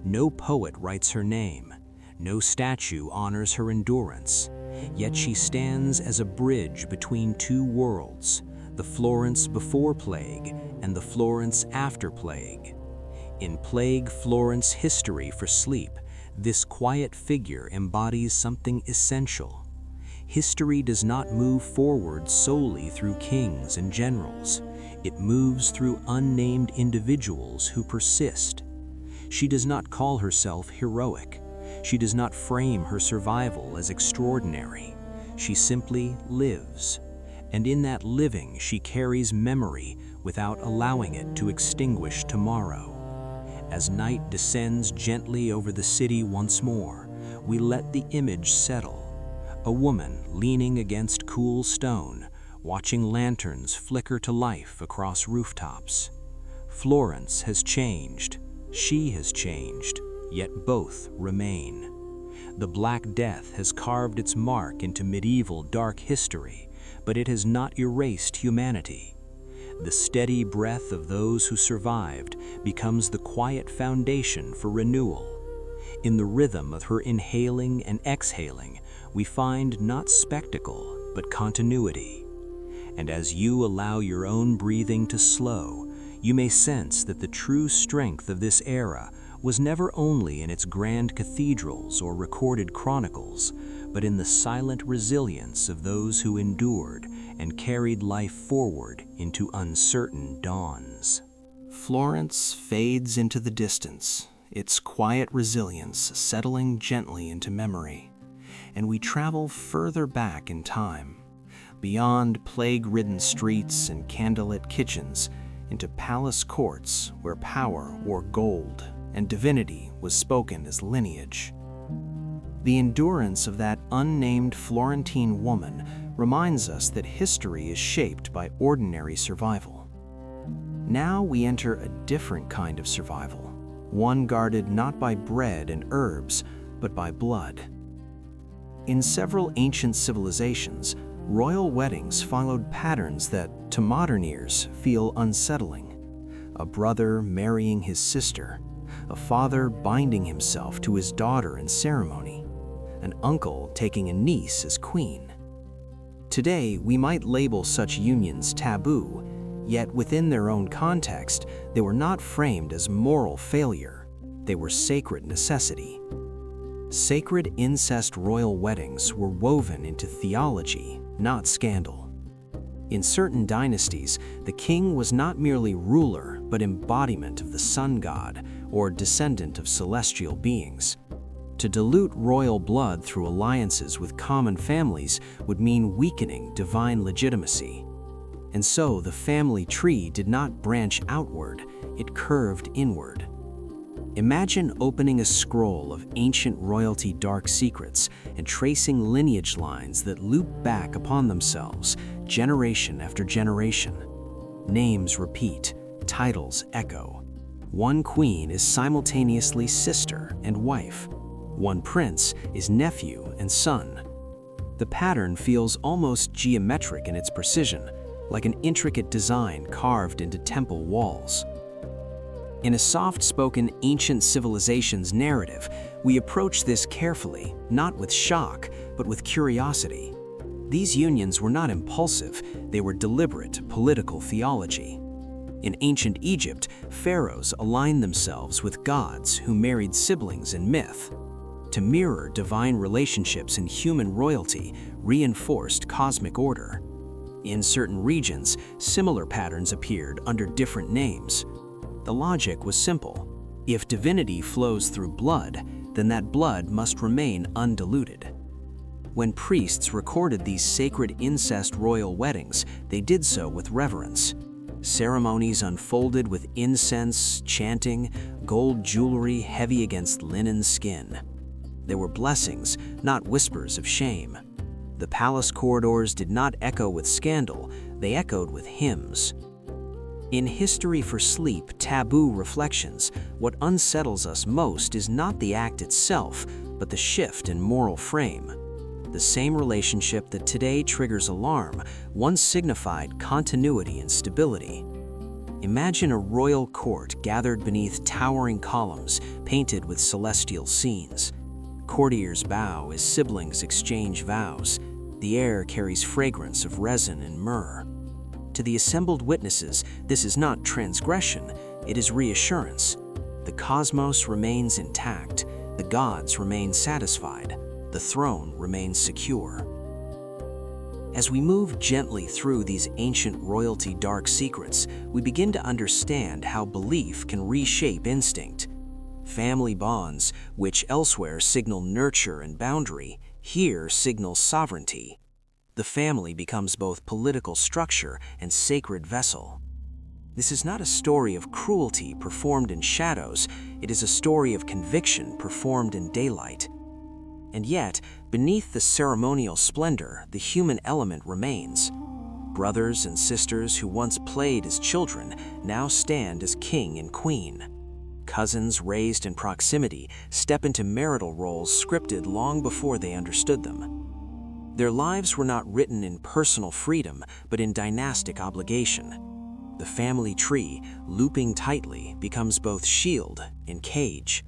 [SPEAKER 1] No poet writes her name, no statue honors her endurance, yet she stands as a bridge between two worlds, the Florence before Plague and the Florence after Plague. In Plague-Florence History for Sleep, this quiet figure embodies something essential. History does not move forward solely through kings and generals. It moves through unnamed individuals who persist. She does not call herself heroic. She does not frame her survival as extraordinary. She simply lives. And in that living, she carries memory without allowing it to extinguish tomorrow. As night descends gently over the city once more, we let the image settle. A woman leaning against cool stone, watching lanterns flicker to life across rooftops. Florence has changed. She has changed, yet both remain. The Black Death has carved its mark into medieval dark history, but it has not erased humanity. The steady breath of those who survived becomes the quiet foundation for renewal. In the rhythm of her inhaling and exhaling, we find not spectacle, but continuity. And as you allow your own breathing to slow, you may sense that the true strength of this era was never only in its grand cathedrals or recorded chronicles, but in the silent resilience of those who endured and carried life forward into uncertain dawns. Florence fades into the distance, its quiet resilience settling gently into memory, and we travel further back in time, beyond plague-ridden streets and candlelit kitchens, into palace courts where power wore gold and divinity was spoken as lineage. The endurance of that unnamed Florentine woman reminds us that history is shaped by ordinary survival. Now we enter a different kind of survival, one guarded not by bread and herbs, but by blood. In several ancient civilizations, royal weddings followed patterns that, to modern ears, feel unsettling. A brother marrying his sister, a father binding himself to his daughter in ceremony, an uncle taking a niece as queen. Today, we might label such unions taboo, yet within their own context, they were not framed as moral failure. They were sacred necessity. Sacred incest royal weddings were woven into theology, not scandal. In certain dynasties, the king was not merely ruler, but embodiment of the sun god or descendant of celestial beings. To dilute royal blood through alliances with common families would mean weakening divine legitimacy. And so the family tree did not branch outward, it curved inward. Imagine opening a scroll of ancient royalty dark secrets and tracing lineage lines that loop back upon themselves, generation after generation. Names repeat, titles echo. One queen is simultaneously sister and wife. One prince is nephew and son. The pattern feels almost geometric in its precision, like an intricate design carved into temple walls. In a soft-spoken ancient civilization's narrative, we approach this carefully, not with shock, but with curiosity. These unions were not impulsive, they were deliberate political theology. In ancient Egypt, pharaohs aligned themselves with gods who married siblings in myth. To mirror divine relationships in human royalty reinforced cosmic order. In certain regions, similar patterns appeared under different names. The logic was simple. If divinity flows through blood, then that blood must remain undiluted.
[SPEAKER 2] When priests recorded these sacred incest royal weddings, they did so with reverence. Ceremonies unfolded with incense, chanting, gold jewelry heavy against linen skin. They were blessings, not whispers of shame. The palace corridors did not echo with scandal, they echoed with hymns. In History for Sleep, Taboo Reflections, what unsettles us most is not the act itself, but the shift in moral frame. The same relationship that today triggers alarm once signified continuity and stability. Imagine a royal court gathered beneath towering columns painted with celestial scenes. Courtiers bow as siblings exchange vows. The air carries fragrance of resin and myrrh. To the assembled witnesses, this is not transgression, it is reassurance. The cosmos remains intact, the gods remain satisfied, the throne remains secure. As we move gently through these ancient royalty dark secrets, we begin to understand how belief can reshape instinct. Family bonds, which elsewhere signal nurture and boundary, here signal sovereignty. The family becomes both political structure and sacred vessel. This is not a story of cruelty performed in shadows, it is a story of conviction performed in daylight. And yet, beneath the ceremonial splendor, the human element remains. Brothers and sisters who once played as children now stand as king and queen. Cousins raised in proximity step into marital roles scripted long before they understood them. Their lives were not written in personal freedom, but in dynastic obligation. The family tree, looping tightly, becomes both shield and cage.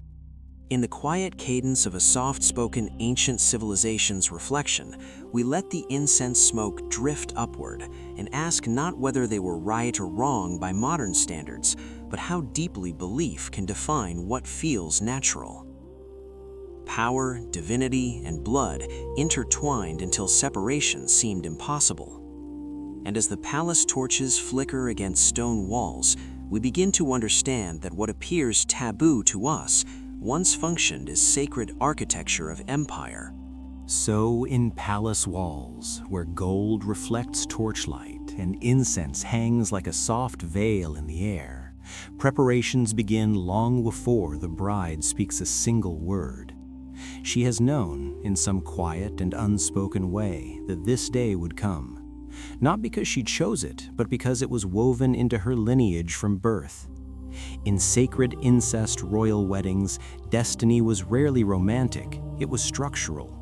[SPEAKER 2] In the quiet cadence of a soft-spoken ancient civilization's reflection, we let the incense smoke drift upward and ask not whether they were right or wrong by modern standards, but how deeply belief can define what feels natural. Power, divinity, and blood intertwined until separation seemed impossible. And as the palace torches flicker against stone walls, we begin to understand that what appears taboo to us once functioned as sacred architecture of empire.
[SPEAKER 1] So in palace walls, where gold reflects torchlight and incense hangs like a soft veil in the air, preparations begin long before the bride speaks a single word. She has known, in some quiet and unspoken way, that this day would come, not because she chose it, but because it was woven into her lineage from birth. In sacred incest royal weddings, destiny was rarely romantic, it was structural.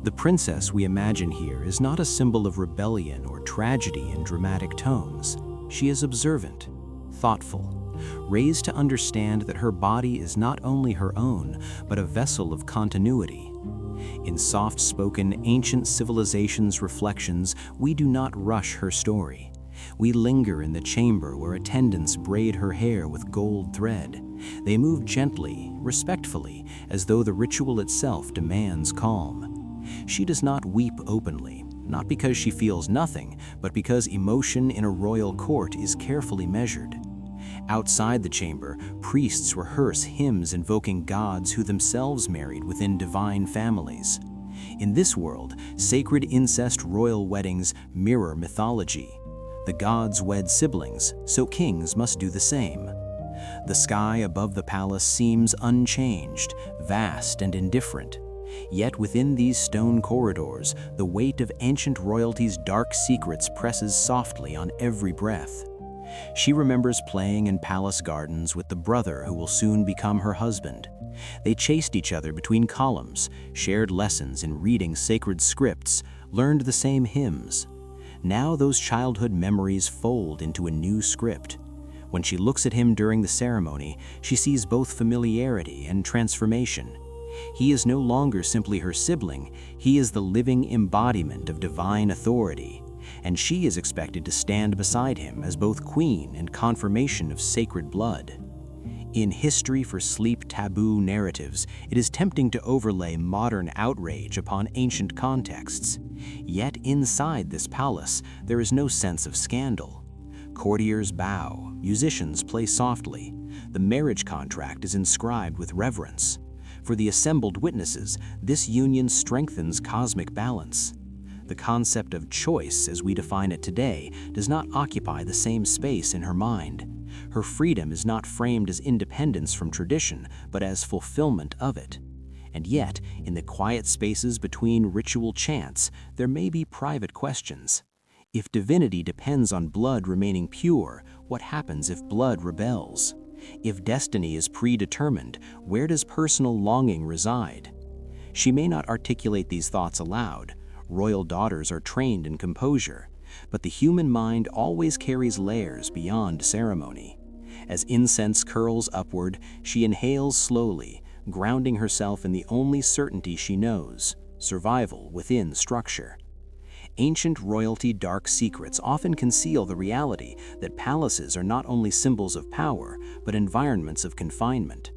[SPEAKER 1] The princess we imagine here is not a symbol of rebellion or tragedy in dramatic tones. She is observant, thoughtful, raised to understand that her body is not only her own, but a vessel of continuity. In soft-spoken ancient civilizations' reflections, we do not rush her story. We linger in the chamber where attendants braid her hair with gold thread. They move gently, respectfully, as though the ritual itself demands calm. She does not weep openly, not because she feels nothing, but because emotion in a royal court is carefully measured. Outside the chamber, priests rehearse hymns invoking gods who themselves married within divine families. In this world, sacred incest royal weddings mirror mythology. The gods wed siblings, so kings must do the same. The sky above the palace seems unchanged, vast and indifferent. Yet within these stone corridors, the weight of ancient royalty's dark secrets presses softly on every breath. She remembers playing in palace gardens with the brother who will soon become her husband. They chased each other between columns, shared lessons in reading sacred scripts, learned the same hymns. Now those childhood memories fold into a new script. When she looks at him during the ceremony, she sees both familiarity and transformation. He is no longer simply her sibling, he is the living embodiment of divine authority, and she is expected to stand beside him as both queen and confirmation of sacred blood. In History for Sleep taboo narratives, it is tempting to overlay modern outrage upon ancient contexts. Yet inside this palace, there is no sense of scandal. Courtiers bow, musicians play softly. The marriage contract is inscribed with reverence.
[SPEAKER 2] For the assembled witnesses, this union strengthens cosmic balance. The concept of choice, as we define it today, does not occupy the same space in her mind. Her freedom is not framed as independence from tradition, but as fulfillment of it. And yet, in the quiet spaces between ritual chants, there may be private questions. If divinity depends on blood remaining pure, what happens if blood rebels? If destiny is predetermined, where does personal longing reside? She may not articulate these thoughts aloud. Royal daughters are trained in composure, but the human mind always carries layers beyond ceremony. As incense curls upward, she inhales slowly, grounding herself in the only certainty she knows: survival within structure. Ancient royalty dark secrets often conceal the reality that palaces are not only symbols of power, but environments of confinement.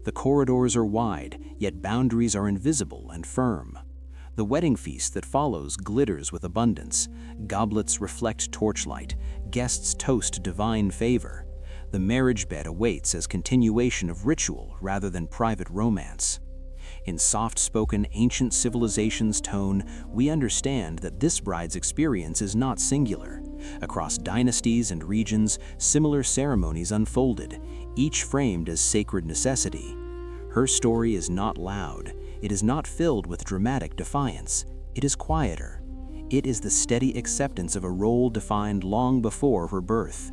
[SPEAKER 2] The corridors are wide, yet boundaries are invisible and firm. The wedding feast that follows glitters with abundance. Goblets reflect torchlight, guests toast divine favor. The marriage bed awaits as continuation of ritual rather than private romance. In soft-spoken ancient civilization's tone, we understand that this bride's experience is not singular. Across dynasties and regions, similar ceremonies unfolded, each framed as sacred necessity. Her story is not loud. It is not filled with dramatic defiance. It is quieter. It is the steady acceptance of a role defined long before her birth.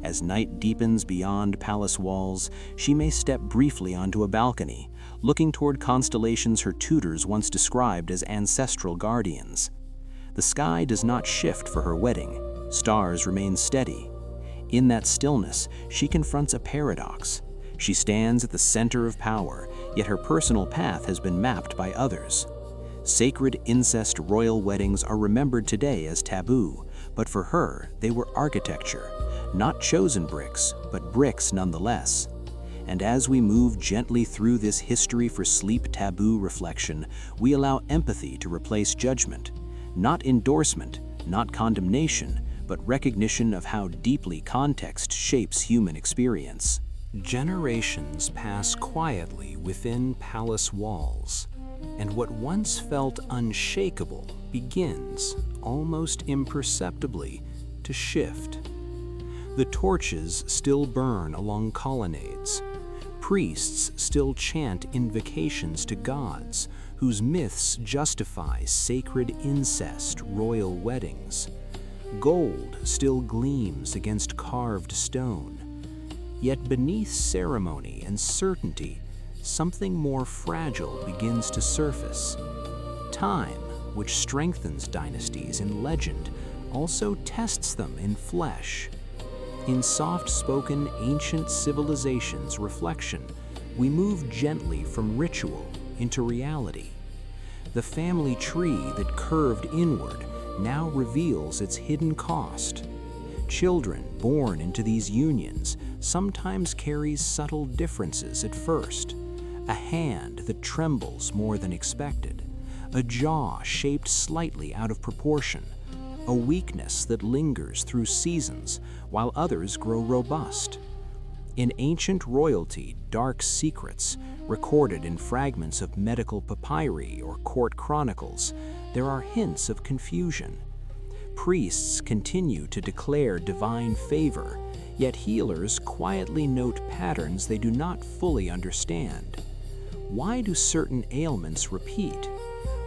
[SPEAKER 2] As night deepens beyond palace walls, she may step briefly onto a balcony, looking toward constellations her tutors once described as ancestral guardians. The sky does not shift for her wedding. Stars remain steady. In that stillness, she confronts a paradox. She stands at the center of power, yet her personal path has been mapped by others. Sacred incest royal weddings are remembered today as taboo, but for her, they were architecture, not chosen bricks, but bricks nonetheless. And as we move gently through this history for sleep taboo reflection, we allow empathy to replace judgment. Not endorsement, not condemnation, but recognition of how deeply context shapes human experience.
[SPEAKER 1] Generations pass quietly within palace walls, and what once felt unshakable begins, almost imperceptibly, to shift. The torches still burn along colonnades. Priests still chant invocations to gods whose myths justify sacred incest royal weddings. Gold still gleams against carved stone. Yet beneath ceremony and certainty, something more fragile begins to surface. Time, which strengthens dynasties in legend, also tests them in flesh. In soft-spoken ancient civilizations' reflection, we move gently from ritual into reality. The family tree that curved inward now reveals its hidden cost. Children born into these unions sometimes carries subtle differences at first. A hand that trembles more than expected, a jaw shaped slightly out of proportion, a weakness that lingers through seasons while others grow robust. In ancient royalty, dark secrets, recorded in fragments of medical papyri or court chronicles, there are hints of confusion. Priests continue to declare divine favor, yet healers quietly note patterns they do not fully understand. Why do certain ailments repeat?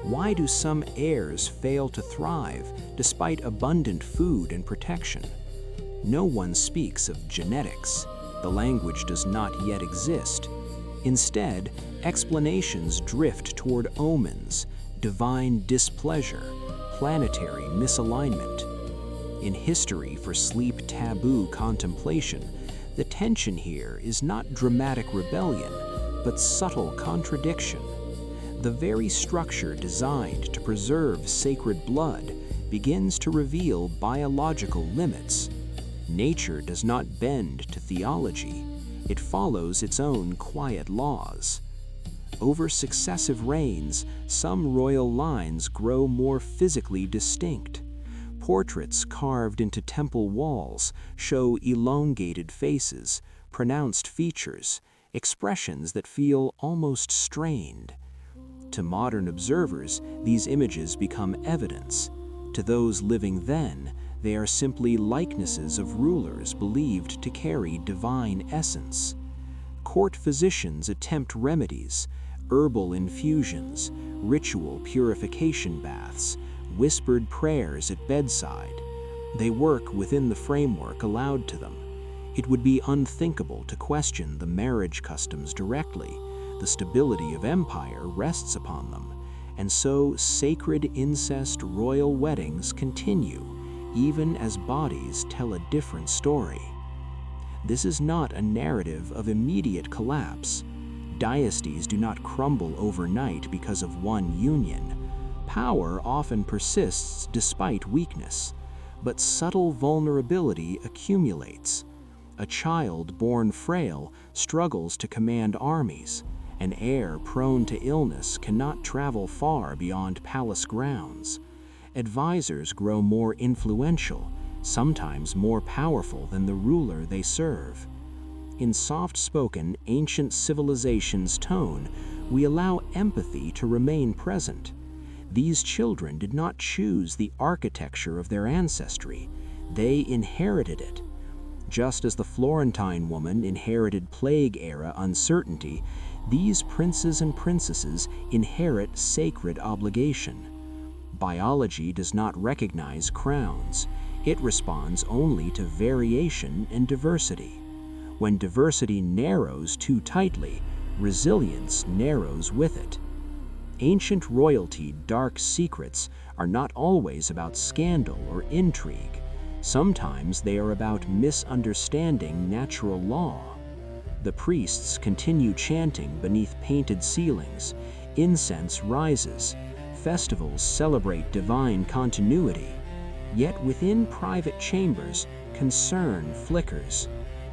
[SPEAKER 1] Why do some heirs fail to thrive despite abundant food and protection? No one speaks of genetics. The language does not yet exist. Instead, explanations drift toward omens, divine displeasure, planetary misalignment. In history for sleep taboo contemplation, the tension here is not dramatic rebellion, but subtle contradiction. The very structure designed to preserve sacred blood begins to reveal biological limits. Nature does not bend to theology. It follows its own quiet laws. Over successive reigns, some royal lines grow more physically distinct. Portraits carved into temple walls show elongated faces, pronounced features,
[SPEAKER 2] expressions that feel almost strained. To modern observers, these images become evidence. To those living then, they are simply likenesses of rulers believed to carry divine essence. Court physicians attempt remedies, herbal infusions, ritual purification baths, whispered prayers at bedside. They work within the framework allowed to them. It would be unthinkable to question the marriage customs directly. The stability of empire rests upon them, and so sacred incest royal weddings continue, even as bodies tell a different story. This is not a narrative of immediate collapse. Dynasties do not crumble overnight because of one union. Power often persists despite weakness, but subtle vulnerability accumulates. A child born frail struggles to command armies. An heir prone to illness cannot travel far beyond palace grounds. Advisors grow more influential, sometimes more powerful than the ruler they serve. In soft-spoken, ancient civilization's tone, we allow empathy to remain present. These children did not choose the architecture of their ancestry. They inherited it. Just as the Florentine woman inherited plague-era uncertainty, these princes and princesses inherit sacred obligation. Biology does not recognize crowns. It responds only to variation and diversity. When diversity narrows too tightly, resilience narrows with it. Ancient royalty dark secrets are not always about scandal or intrigue. Sometimes they are about misunderstanding natural law. The priests continue chanting beneath painted ceilings. Incense rises. Festivals celebrate divine continuity. Yet within private chambers, concern flickers.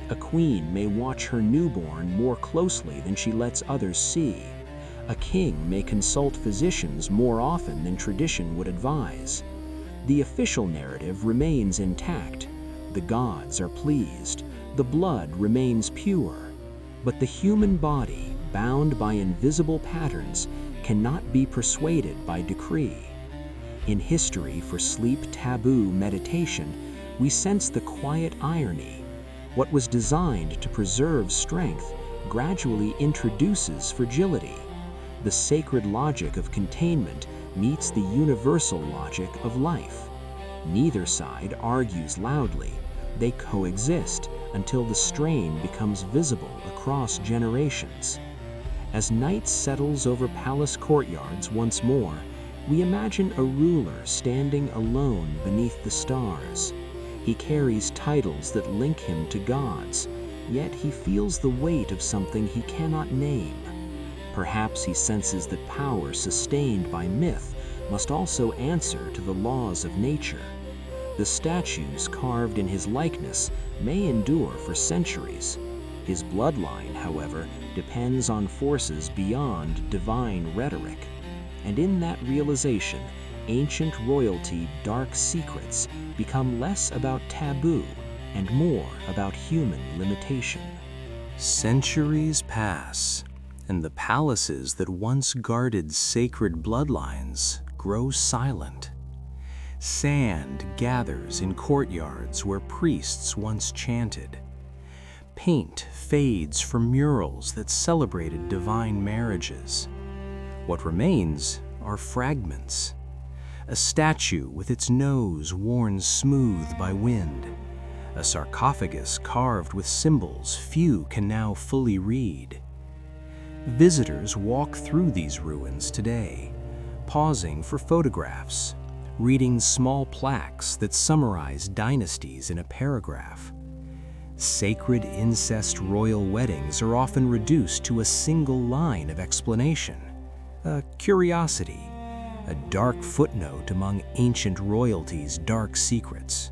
[SPEAKER 2] A queen may watch her newborn more closely than she lets others see. A king may consult physicians more often than tradition would advise. The official narrative remains intact. The gods are pleased. The blood remains pure. But the human body, bound by invisible patterns, cannot be persuaded by decree. In History for Sleep Taboo Meditation, we sense the quiet irony. What was designed to preserve strength gradually introduces fragility. The sacred logic of containment meets the universal logic of life. Neither side argues loudly. They coexist until the strain becomes visible across generations. As night settles over palace courtyards once more, we imagine a ruler standing alone beneath the stars. He carries titles that link him to gods, yet he feels the weight of something he cannot name. Perhaps he senses that power sustained by myth must also answer to the laws of nature. The statues carved in his likeness may endure for centuries. His bloodline, however, depends on forces beyond divine rhetoric. And in that realization, ancient royalty dark secrets become less about taboo and more about human limitation.
[SPEAKER 1] Centuries pass, and the palaces that once guarded sacred bloodlines grow silent. Sand gathers in courtyards where priests once chanted. Paint fades from murals that celebrated divine marriages. What remains are fragments. A statue with its nose worn smooth by wind. A sarcophagus carved with symbols few can now fully read. Visitors walk through these ruins today, pausing for photographs, reading small plaques that summarize dynasties in a paragraph. Sacred incest royal weddings are often reduced to a single line of explanation, a curiosity, a dark footnote among ancient royalty's dark secrets.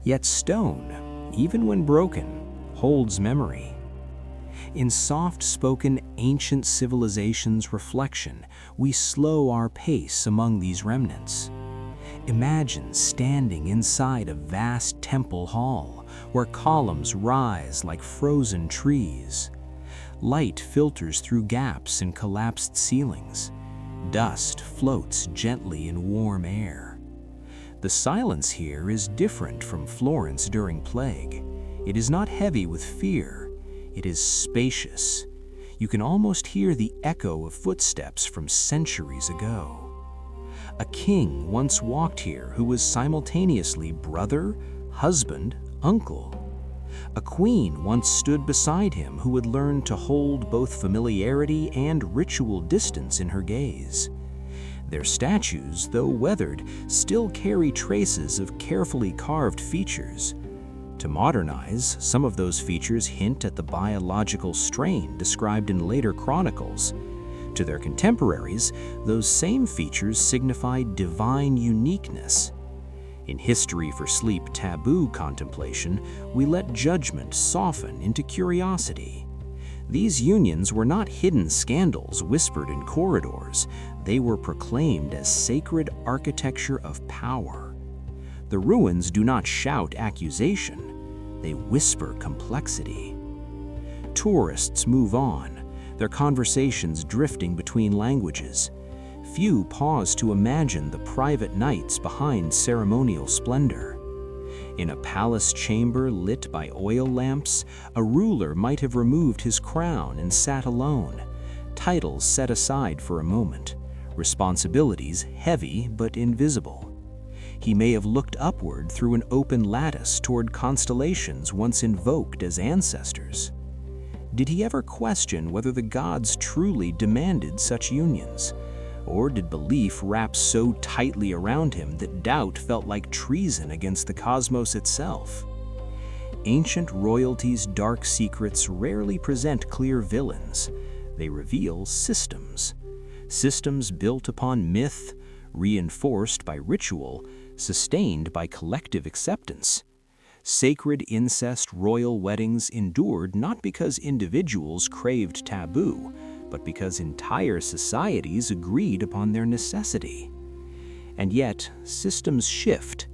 [SPEAKER 1] Yet stone, even when broken, holds memory. In soft-spoken ancient civilization's reflection, we slow our pace among these remnants. Imagine standing inside a vast temple hall where columns rise like frozen trees.
[SPEAKER 2] Light filters through gaps in collapsed ceilings. Dust floats gently in warm air. The silence here is different from Florence during Plague. It is not heavy with fear. It is spacious. You can almost hear the echo of footsteps from centuries ago. A king once walked here who was simultaneously brother, husband, uncle. A queen once stood beside him who had learned to hold both familiarity and ritual distance in her gaze. Their statues, though weathered, still carry traces of carefully carved features. To modernize, some of those features hint at the biological strain described in later chronicles. To their contemporaries, those same features signify divine uniqueness. In History for Sleep taboo contemplation, we let judgment soften into curiosity. These unions were not hidden scandals whispered in corridors. They were proclaimed as sacred architecture of power. The ruins do not shout accusation. They whisper complexity. Tourists move on, their conversations drifting between languages. Few pause to imagine the private nights behind ceremonial splendor. In a palace chamber lit by oil lamps, a ruler might have removed his crown and sat alone, titles set aside for a moment, responsibilities heavy but invisible. He may have looked upward through an open lattice toward constellations once invoked as ancestors. Did he ever question whether the gods truly demanded such unions? Or did belief wrap so tightly around him that doubt felt like treason against the cosmos itself? Ancient royalty's dark secrets rarely present clear villains. They reveal systems. Systems built upon myth, reinforced by ritual, sustained by collective acceptance. Sacred incest royal weddings endured not because individuals craved taboo, but because entire societies agreed upon their necessity. And yet, systems shift.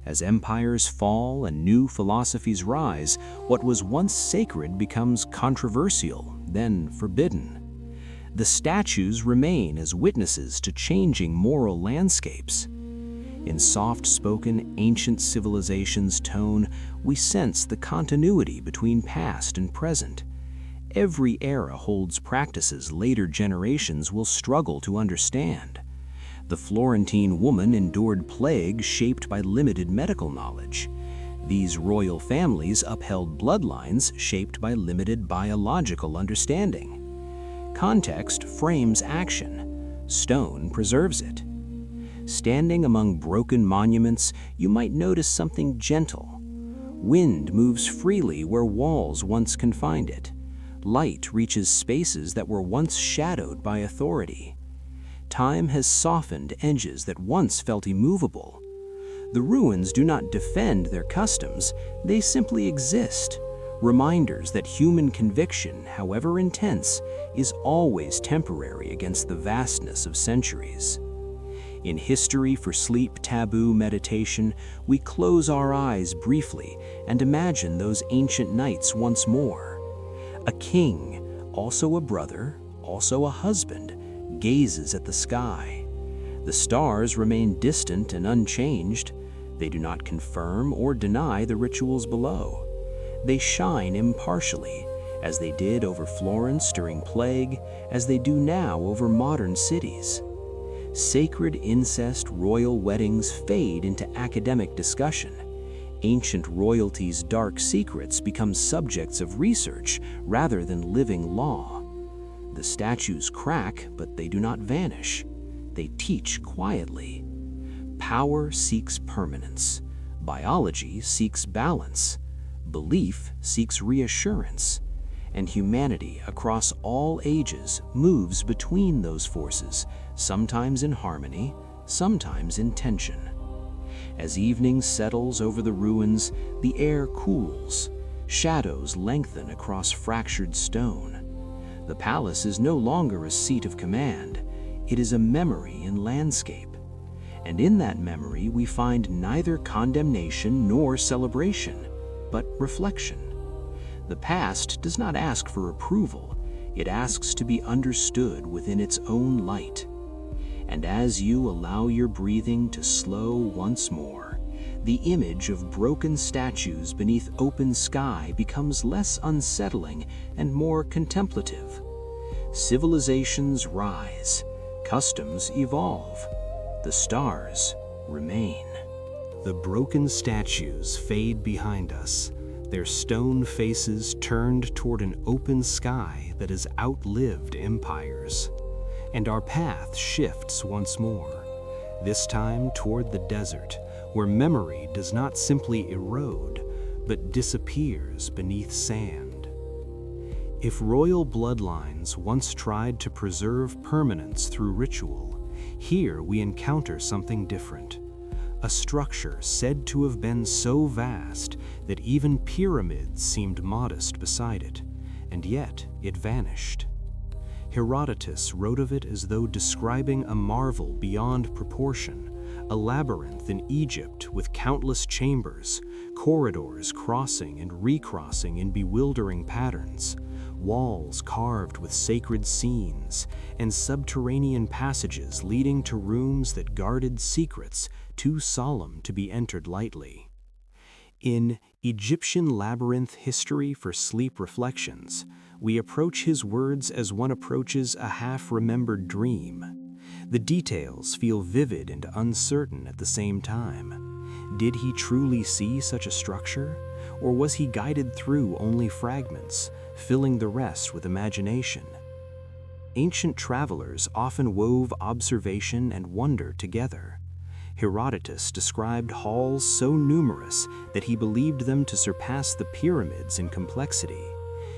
[SPEAKER 2] As empires fall and new philosophies rise, what was once sacred becomes controversial, then forbidden. The statues remain as witnesses to changing moral landscapes. In soft-spoken ancient civilizations' tone, we sense the continuity between past and present. Every era holds practices later generations will struggle to understand. The Florentine woman endured plague shaped by limited medical knowledge. These royal families upheld bloodlines shaped by limited biological understanding. Context frames action. Stone preserves it. Standing among broken monuments, you might notice something gentle. Wind moves freely where walls once confined it. Light reaches spaces that were once shadowed by authority. Time has softened edges that once felt immovable. The ruins do not defend their customs, they simply exist, reminders that human conviction, however intense, is always temporary against the vastness of centuries. In History for Sleep taboo meditation, we close our eyes briefly and imagine those ancient nights once more. A king, also a brother, also a husband, gazes at the sky. The stars remain distant and unchanged. They do not confirm or deny the rituals below. They shine impartially, as they did over Florence during Plague, as they do now over modern cities. Sacred incest royal weddings fade into academic discussion. Ancient royalty's dark secrets become subjects of research rather than living law. The statues crack, but they do not vanish. They teach quietly. Power seeks permanence. Biology seeks balance. Belief seeks reassurance. And humanity across all ages moves between those forces, sometimes in harmony, sometimes in tension. As evening settles over the ruins, the air cools. Shadows lengthen across fractured stone. The palace is no longer a seat of command. It is a memory in landscape. And in that memory we find neither condemnation nor celebration, but reflection. The past does not ask for approval. It asks to be understood within its own light. And as you allow your breathing to slow once more, the image of broken statues beneath open sky becomes less unsettling and more contemplative. Civilizations rise, customs evolve, the stars remain.
[SPEAKER 1] The broken statues fade behind us, their stone faces turned toward an open sky that has outlived empires. And our path shifts once more, this time toward the desert, where memory does not simply erode, but disappears beneath sand. If royal bloodlines once tried to preserve permanence through ritual, here we encounter something different. A structure said to have been so vast that even pyramids seemed modest beside it, and yet it vanished. Herodotus wrote of it as though describing a marvel beyond proportion, a labyrinth in Egypt with countless chambers, corridors crossing and recrossing in bewildering patterns, walls carved with sacred scenes, and subterranean passages leading to rooms that guarded secrets too solemn to be entered lightly. In Egyptian Labyrinth History for Sleep Reflections, we approach his words as one approaches a half-remembered dream. The details feel vivid and uncertain at the same time. Did he truly see such a structure, or was he guided through only fragments, filling the rest with imagination? Ancient travelers often wove observation and wonder together. Herodotus described halls so numerous that he believed them to surpass the pyramids in complexity.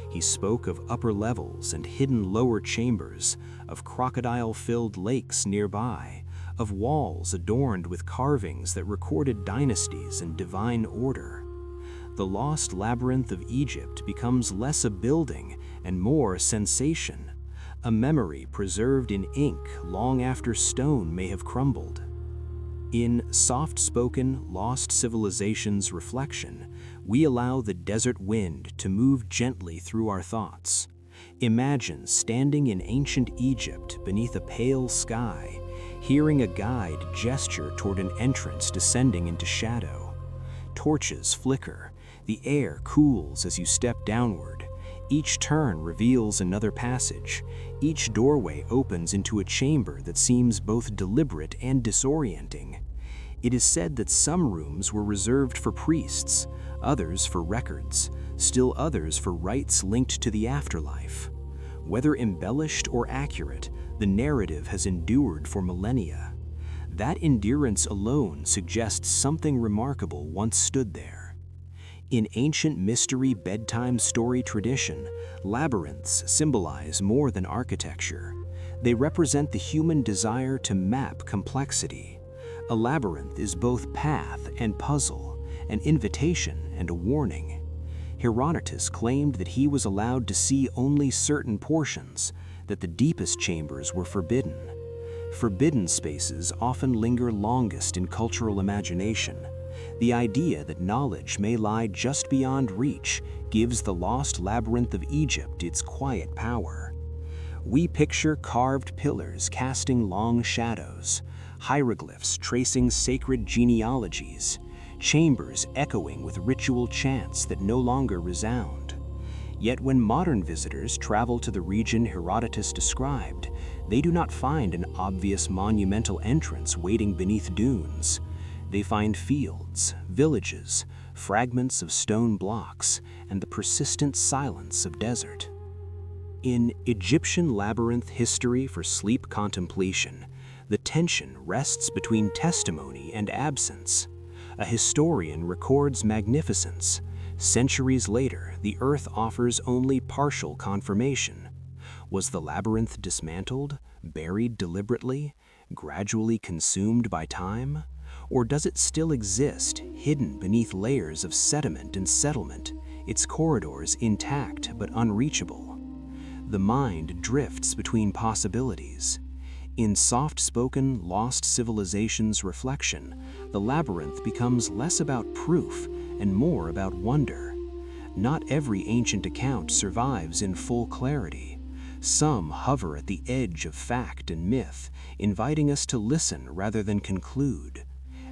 [SPEAKER 1] He spoke of upper levels and hidden lower chambers, of crocodile-filled lakes nearby, of walls adorned with carvings that recorded dynasties and divine order. The lost labyrinth of Egypt becomes less a building and more a sensation, a memory preserved in ink long after stone may have crumbled. In soft-spoken, Lost Civilizations reflection, we allow the desert wind to move gently through our thoughts. Imagine standing in ancient Egypt beneath a pale sky, hearing a guide gesture toward an entrance descending into shadow. Torches flicker, the air cools as you step downward. Each turn reveals another passage. Each doorway opens into a chamber that seems both deliberate and disorienting. It is said that some rooms were reserved for priests, others for records, still others for rites linked to the afterlife. Whether embellished or accurate, the narrative has endured for millennia. That endurance alone suggests something remarkable once stood there. In ancient mystery bedtime story tradition, labyrinths symbolize more than architecture. They represent the human desire to map complexity. A labyrinth is both path and puzzle, an invitation and a warning. Herodotus claimed that he was allowed to see only certain portions, that the deepest chambers were forbidden. Forbidden spaces often linger longest in cultural imagination. The idea that knowledge may lie just beyond reach gives the lost labyrinth of Egypt its quiet power. We picture carved pillars casting long shadows, hieroglyphs tracing sacred genealogies, chambers echoing with ritual chants that no longer resound. Yet when modern visitors travel to the region Herodotus described, they do not find an obvious monumental entrance waiting beneath dunes. They find fields, villages, fragments of stone blocks, and the persistent silence of desert. In Egyptian Labyrinth History for Sleep Contemplation, the tension rests between testimony and absence. A historian records magnificence. Centuries later, the earth offers only partial confirmation. Was the labyrinth dismantled, buried deliberately, gradually consumed by time? Or does it still exist, hidden beneath layers of sediment and settlement, its corridors intact but unreachable? The mind drifts between possibilities. In soft-spoken Lost Civilizations reflection, the labyrinth becomes less about proof and more about wonder. Not every ancient account survives in full clarity. Some hover at the edge of fact and myth, inviting us to listen rather than conclude.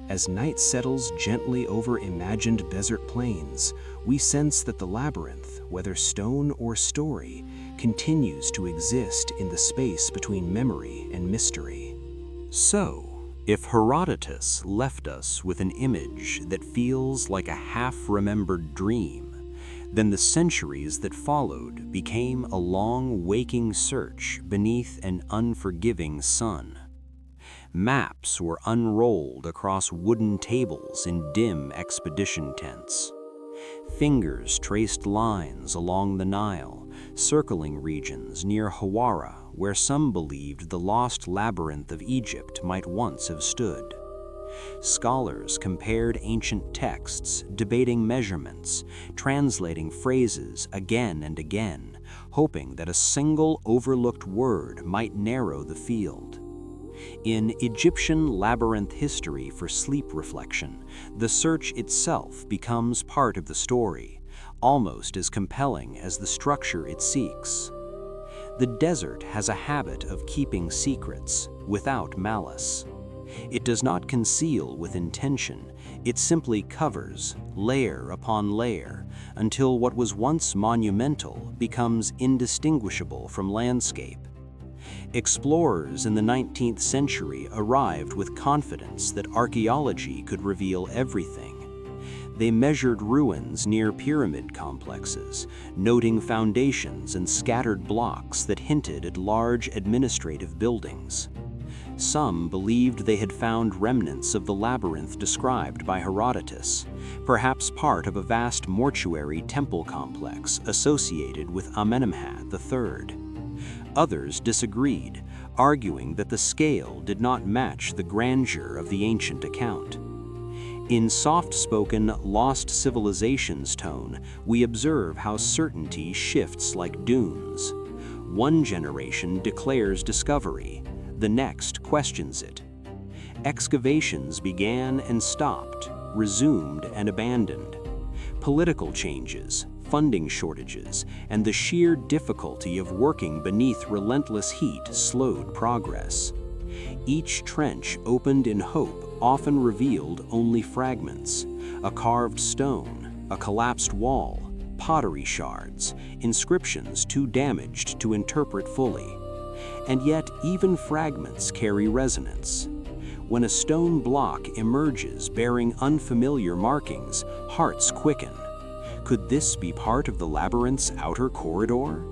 [SPEAKER 1] As night settles gently over imagined desert plains, we sense that the labyrinth, whether stone or story, continues to exist in the space between memory and mystery. So, if Herodotus left us with an image that feels like a half-remembered dream, then the centuries that followed became a long waking search beneath an unforgiving sun. Maps were unrolled across wooden tables in dim expedition tents. Fingers traced lines along the Nile, circling regions near Hawara where some believed the lost labyrinth of Egypt might once have stood. Scholars compared ancient texts, debating measurements, translating phrases again and again, hoping that a single overlooked word might narrow the field. In Egyptian labyrinth history for sleep reflection, the search itself becomes part of the story, almost as compelling as the structure it seeks. The desert has a habit of keeping secrets without malice. It does not conceal with intention, it simply covers, layer upon layer, until what was once monumental becomes indistinguishable from landscape. Explorers in the 19th century arrived with confidence that archaeology could reveal everything. They measured ruins near pyramid complexes, noting foundations and scattered blocks that hinted at large administrative buildings. Some believed they had found remnants of the labyrinth described by Herodotus, perhaps part of a vast mortuary temple complex associated with Amenemhat III. Others disagreed, arguing that the scale did not match the grandeur of the ancient account. In soft-spoken, lost civilizations tone, we observe how certainty shifts like dunes. One generation declares discovery, the next questions it. Excavations began and stopped, resumed and abandoned. Political changes, funding shortages, and the sheer difficulty of working beneath relentless heat slowed progress. Each trench opened in hope often revealed only fragments: a carved stone, a collapsed wall, pottery shards, inscriptions too damaged to interpret fully. And yet even fragments carry resonance. When a stone block emerges bearing unfamiliar markings, hearts quicken. Could this be part of the labyrinth's outer corridor?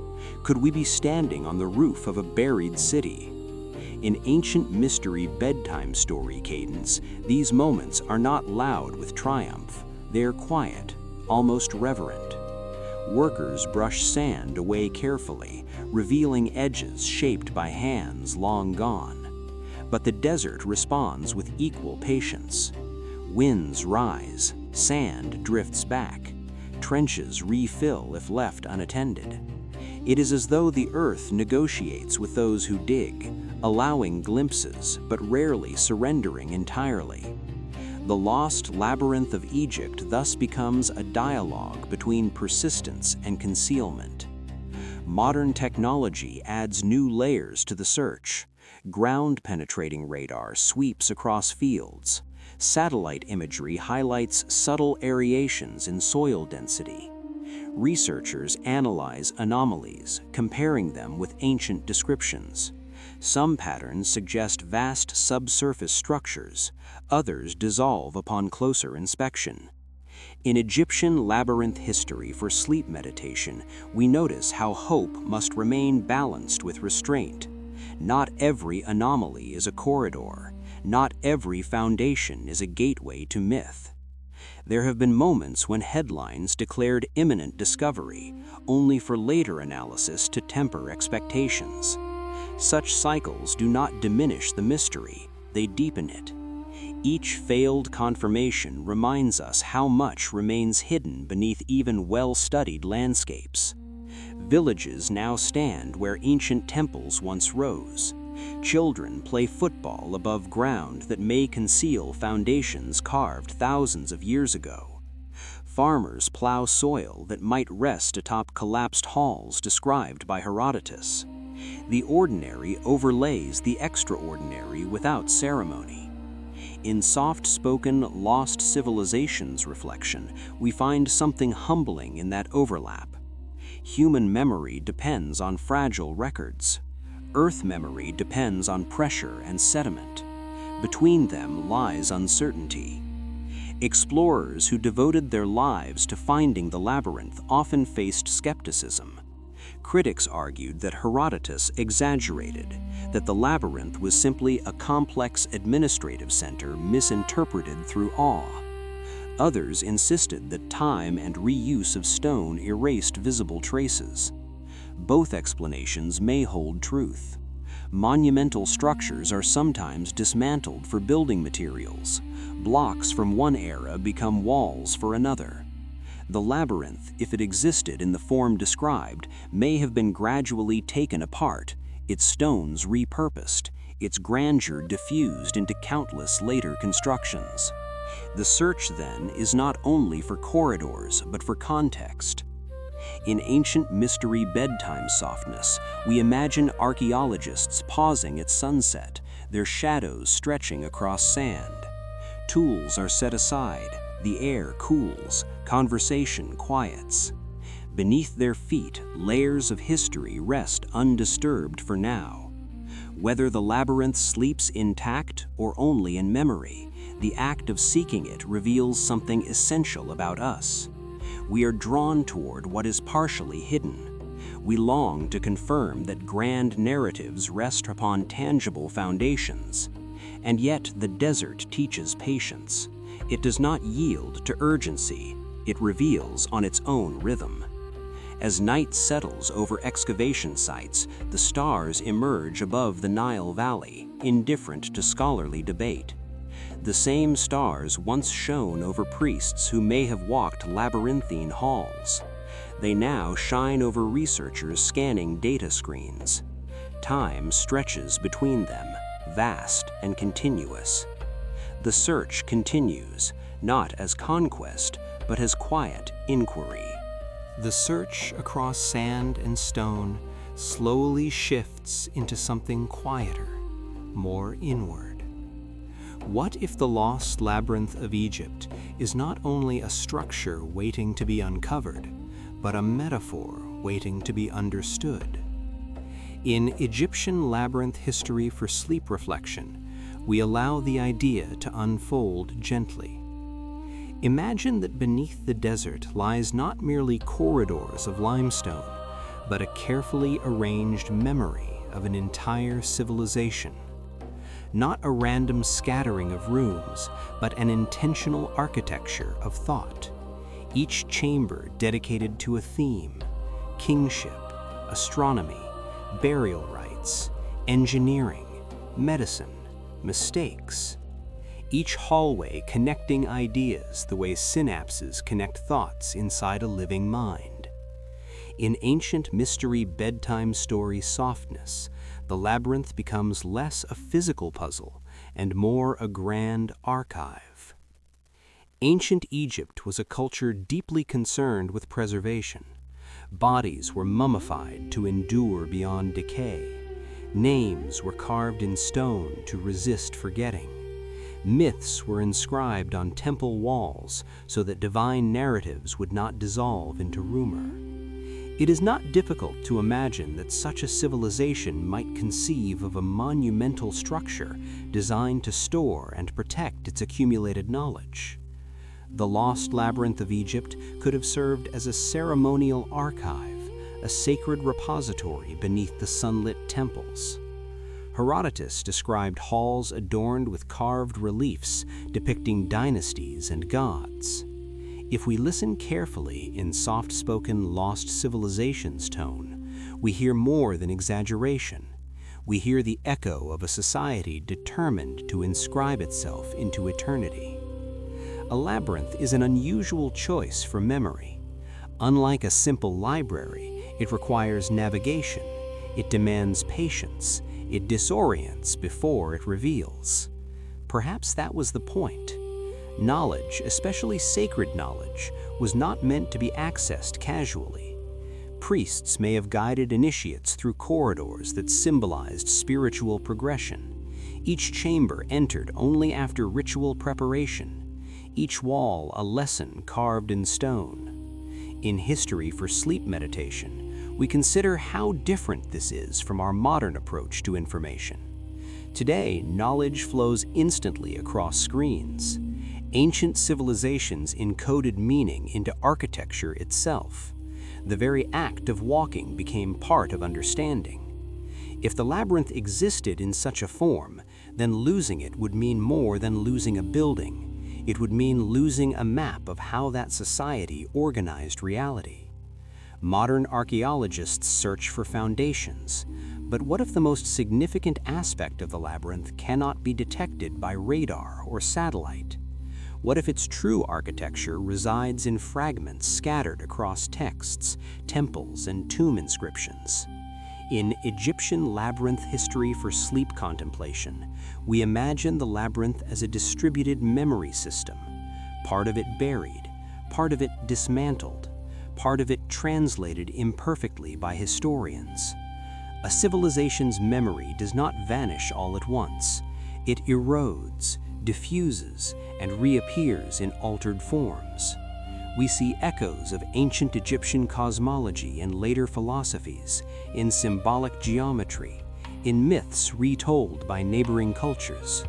[SPEAKER 1] Could we be standing on the roof of a buried city? In ancient mystery bedtime story cadence, these moments are not loud with triumph. They're quiet, almost reverent. Workers brush sand away carefully, revealing edges shaped by hands long gone. But the desert responds with equal patience. Winds rise, sand drifts back, trenches refill if left unattended. It is as though the earth negotiates with those who dig, allowing glimpses but rarely surrendering entirely. The lost labyrinth of Egypt thus becomes a dialogue between persistence and concealment. Modern technology adds new layers to the search. Ground-penetrating radar sweeps across fields. Satellite imagery highlights subtle aerations in soil density. Researchers analyze anomalies, comparing them with ancient descriptions. Some patterns suggest vast subsurface structures, others dissolve upon closer inspection. In Egyptian labyrinth history for sleep meditation, we notice how hope must remain balanced with restraint. Not every anomaly is a corridor. Not every foundation is a gateway to myth. There have been moments when headlines declared imminent discovery, only for later analysis to temper expectations. Such cycles do not diminish the mystery, they deepen it. Each failed confirmation reminds us how much remains hidden beneath even well-studied landscapes. Villages now stand where ancient temples once rose. Children play football above ground that may conceal foundations carved thousands of years ago. Farmers plow soil that might rest atop collapsed halls described by Herodotus.
[SPEAKER 2] The ordinary overlays the extraordinary without ceremony. In soft-spoken Lost Civilizations reflection, we find something humbling in that overlap. Human memory depends on fragile records. Earth memory depends on pressure and sediment. Between them lies uncertainty. Explorers who devoted their lives to finding the labyrinth often faced skepticism. Critics argued that Herodotus exaggerated, that the labyrinth was simply a complex administrative center misinterpreted through awe. Others insisted that time and reuse of stone erased visible traces. Both explanations may hold truth. Monumental structures are sometimes dismantled for building materials. Blocks from one era become walls for another. The labyrinth, if it existed in the form described, may have been gradually taken apart, its stones repurposed, its grandeur diffused into countless later constructions. The search, then, is not only for corridors, but for context. In ancient mystery bedtime softness, we imagine archaeologists pausing at sunset, their shadows stretching across sand. Tools are set aside, the air cools, conversation quiets. Beneath their feet, layers of history rest undisturbed for now. Whether the labyrinth sleeps intact or only in memory, the act of seeking it reveals something essential about us. We are drawn toward what is partially hidden. We long to confirm that grand narratives rest upon tangible foundations. And yet the desert teaches patience. It does not yield to urgency. It reveals on its own rhythm. As night settles over excavation sites, the stars emerge above the Nile Valley, indifferent to scholarly debate. The same stars once shone over priests who may have walked labyrinthine halls. They now shine over researchers scanning data screens. Time stretches between them, vast and continuous. The search continues, not as conquest, but as quiet inquiry.
[SPEAKER 1] The search across sand and stone slowly shifts into something quieter, more inward. What if the lost labyrinth of Egypt is not only a structure waiting to be uncovered, but a metaphor waiting to be understood? In Egyptian Labyrinth History for Sleep Reflection, we allow the idea to unfold gently. Imagine that beneath the desert lies not merely corridors of limestone, but a carefully arranged memory of an entire civilization. Not a random scattering of rooms, but an intentional architecture of thought. Each chamber dedicated to a theme: kingship, astronomy, burial rites, engineering, medicine, mistakes. Each hallway connecting ideas the way synapses connect thoughts inside a living mind. In ancient mystery bedtime story softness, the labyrinth becomes less a physical puzzle and more a grand archive. Ancient Egypt was a culture deeply concerned with preservation. Bodies were mummified to endure beyond decay. Names were carved in stone to resist forgetting. Myths were inscribed on temple walls so that divine narratives would not dissolve into rumor. It is not difficult to imagine that such a civilization might conceive of a monumental structure designed to store and protect its accumulated knowledge. The lost labyrinth of Egypt could have served as a ceremonial archive, a sacred repository beneath the sunlit temples. Herodotus described halls adorned with carved reliefs depicting dynasties and gods. If we listen carefully in soft-spoken Lost Civilizations tone, we hear more than exaggeration. We hear the echo of a society determined to inscribe itself into eternity. A labyrinth is an unusual choice for memory. Unlike a simple library, it requires navigation. It demands patience. It disorients before it reveals. Perhaps that was the point. Knowledge, especially sacred knowledge, was not meant to be accessed casually. Priests may have guided initiates through corridors that symbolized spiritual progression. Each chamber entered only after ritual preparation, each wall a lesson carved in stone. In History for Sleep meditation, we consider how different this is from our modern approach to information. Today, knowledge flows instantly across screens. Ancient civilizations encoded meaning into architecture itself. The very act of walking became part of understanding. If the labyrinth existed in such a form, then losing it would mean more than losing a building. It would mean losing a map of how that society organized reality. Modern archaeologists search for foundations, but what if the most significant aspect of the labyrinth cannot be detected by radar or satellite? What if its true architecture resides in fragments scattered across texts, temples, and tomb inscriptions? In Egyptian Labyrinth History for Sleep contemplation, we imagine the labyrinth as a distributed memory system, part of it buried, part of it dismantled, part of it translated imperfectly by historians. A civilization's memory does not vanish all at once. It erodes, diffuses, and reappears in altered forms. We see echoes of ancient Egyptian cosmology and later philosophies, in symbolic geometry, in myths retold by neighboring cultures.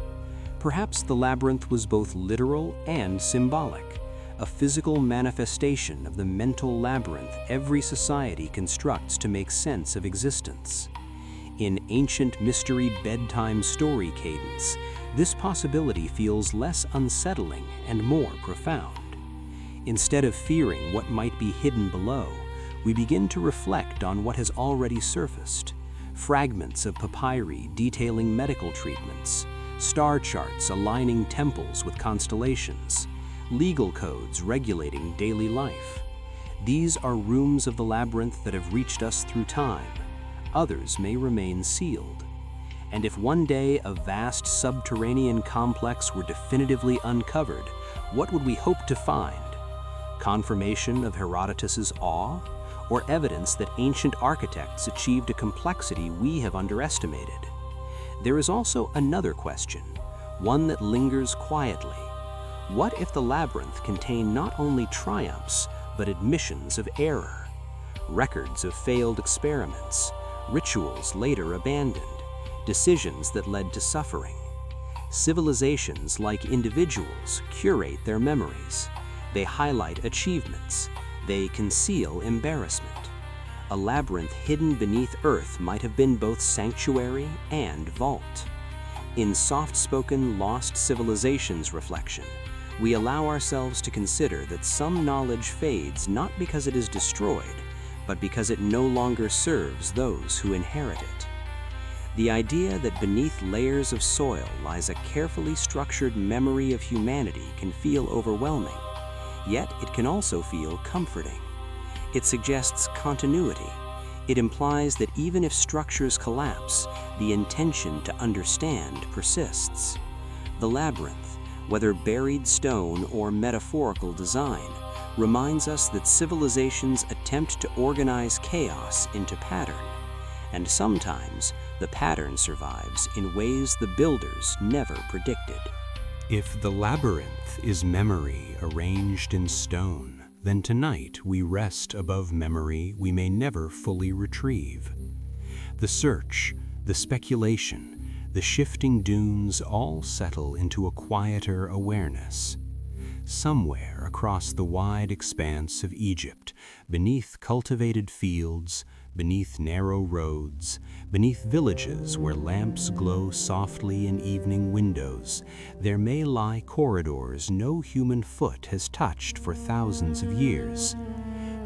[SPEAKER 1] Perhaps the labyrinth was both literal and symbolic, a physical manifestation of the mental labyrinth every society constructs to make sense of existence. In ancient mystery bedtime story cadence, this possibility feels less unsettling and more profound. Instead of fearing what might be hidden below, we begin to reflect on what has already surfaced. Fragments of papyri detailing medical treatments, star charts aligning temples with constellations, legal codes regulating daily life. These are rooms of the labyrinth that have reached us through time. Others may remain sealed. And if one day a vast subterranean complex were definitively uncovered, what would we hope to find? Confirmation of Herodotus's awe, or evidence that ancient architects achieved a complexity we have underestimated? There is also another question, one that lingers quietly. What if the labyrinth contained not only triumphs, but admissions of error? Records of failed experiments, rituals later abandoned, decisions that led to suffering. Civilizations, like individuals, curate their memories. They highlight achievements. They conceal embarrassment. A labyrinth hidden beneath earth might have been both sanctuary and vault. In soft-spoken Lost Civilizations reflection, we allow ourselves to consider that some knowledge fades not because it is destroyed, but because it no longer serves those who inherit it. The idea that beneath layers of soil lies a carefully structured memory of humanity can feel overwhelming, yet it can also feel comforting. It suggests continuity. It implies that even if structures collapse, the intention to understand persists. The labyrinth, whether buried stone or metaphorical design, reminds us that civilizations attempt to organize chaos into pattern, and sometimes the pattern survives in ways the builders never predicted.
[SPEAKER 3] If the labyrinth is memory arranged in stone, then tonight we rest above memory we may never fully retrieve. The search, the speculation, the shifting dunes all settle into a quieter awareness. Somewhere across the wide expanse of Egypt, beneath cultivated fields, beneath narrow roads, beneath villages where lamps glow softly in evening windows, there may lie corridors no human foot has touched for thousands of years.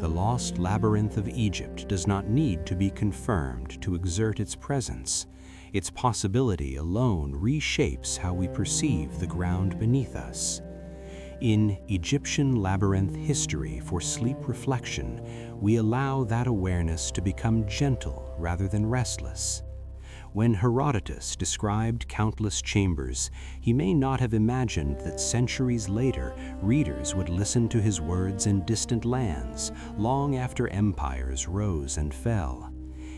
[SPEAKER 3] The lost labyrinth of Egypt does not need to be confirmed to exert its presence. Its possibility alone reshapes how we perceive the ground beneath us. In Egyptian Labyrinth History for Sleep reflection, we allow that awareness to become gentle rather than restless.
[SPEAKER 1] When Herodotus described countless chambers, he may not have imagined that centuries later, readers would listen to his words in distant lands, long after empires rose and fell.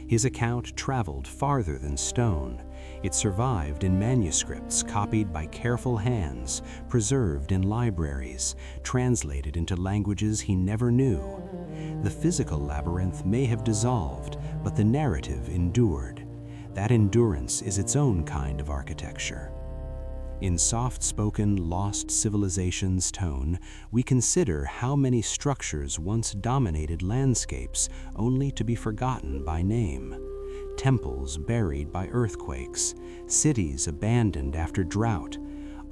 [SPEAKER 1] His account traveled farther than stone. It survived in manuscripts copied by careful hands, preserved in libraries, translated into languages he never knew. The physical labyrinth may have dissolved, but the narrative endured. That endurance is its own kind of architecture. In soft-spoken, lost civilizations tone, we consider how many structures once dominated landscapes only to be forgotten by name. Temples buried by earthquakes, cities abandoned after drought,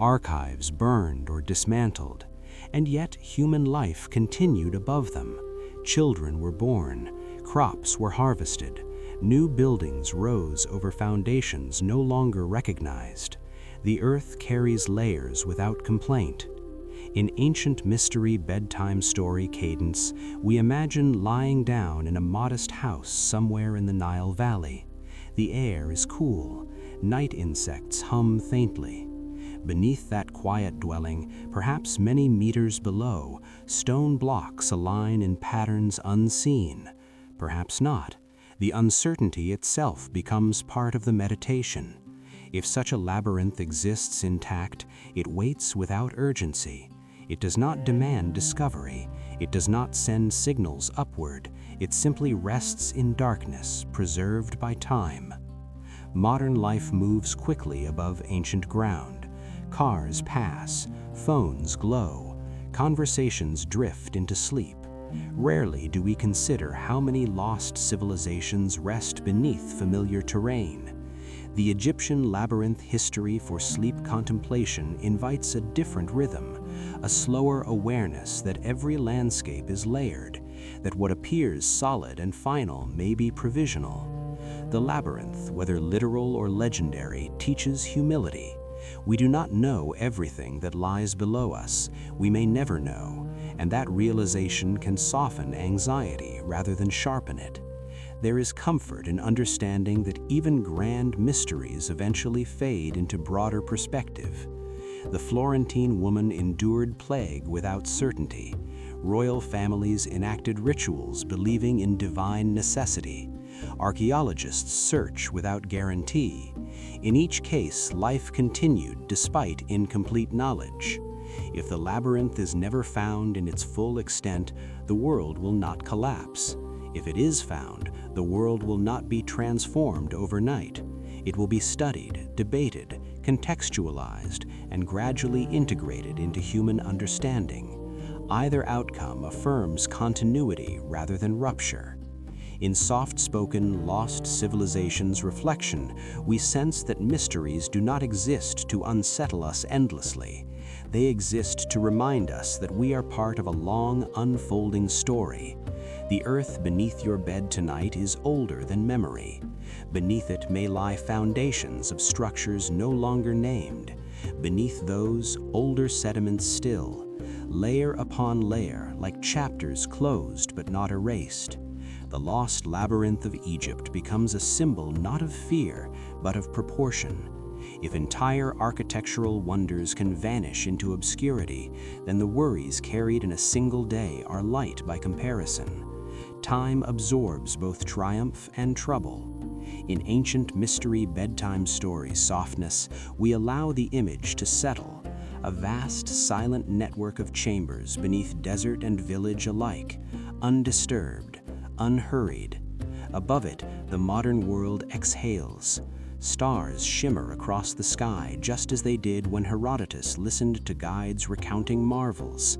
[SPEAKER 1] archives burned or dismantled, and yet human life continued above them. Children were born, crops were harvested, new buildings rose over foundations no longer recognized. The earth carries layers without complaint. In ancient mystery bedtime story cadence, we imagine lying down in a modest house somewhere in the Nile Valley. The air is cool, night insects hum faintly. Beneath that quiet dwelling, perhaps many meters below, stone blocks align in patterns unseen. Perhaps not. The uncertainty itself becomes part of the meditation. If such a labyrinth exists intact, it waits without urgency. It does not demand discovery. It does not send signals upward. It simply rests in darkness, preserved by time. Modern life moves quickly above ancient ground. Cars pass, phones glow, conversations drift into sleep. Rarely do we consider how many lost civilizations rest beneath familiar terrain. The Egyptian labyrinth history for sleep contemplation invites a different rhythm, a slower awareness that every landscape is layered, that what appears solid and final may be provisional. The labyrinth, whether literal or legendary, teaches humility. We do not know everything that lies below us. We may never know, and that realization can soften anxiety rather than sharpen it. There is comfort in understanding that even grand mysteries eventually fade into broader perspective. The Florentine woman endured plague without certainty. Royal families enacted rituals believing in divine necessity. Archaeologists search without guarantee. In each case, life continued despite incomplete knowledge. If the labyrinth is never found in its full extent, the world will not collapse. If it is found, the world will not be transformed overnight. It will be studied, debated, contextualized, and gradually integrated into human understanding. Either outcome affirms continuity rather than rupture. In soft-spoken, lost civilizations reflection, we sense that mysteries do not exist to unsettle us endlessly. They exist to remind us that we are part of a long, unfolding story. The earth beneath your bed tonight is older than memory. Beneath it may lie foundations of structures no longer named. Beneath those, older sediments still, layer upon layer, like chapters closed but not erased. The lost labyrinth of Egypt becomes a symbol not of fear, but of proportion. If entire architectural wonders can vanish into obscurity, then the worries carried in a single day are light by comparison. Time absorbs both triumph and trouble. In ancient mystery bedtime story softness, we allow the image to settle, a vast, silent network of chambers beneath desert and village alike, undisturbed, unhurried. Above it, the modern world exhales. Stars shimmer across the sky just as they did when Herodotus listened to guides recounting marvels.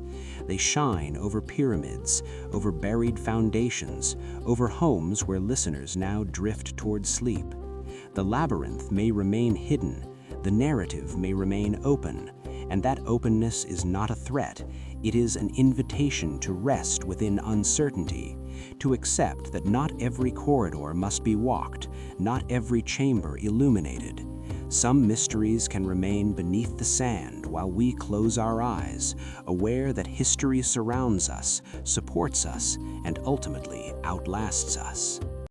[SPEAKER 1] They shine over pyramids, over buried foundations, over homes where listeners now drift toward sleep. The labyrinth may remain hidden, the narrative may remain open, and that openness is not a threat. It is an invitation to rest within uncertainty, to accept that not every corridor must be walked, not every chamber illuminated. Some mysteries can remain beneath the sand while we close our eyes, aware that history surrounds us, supports us, and ultimately outlasts us.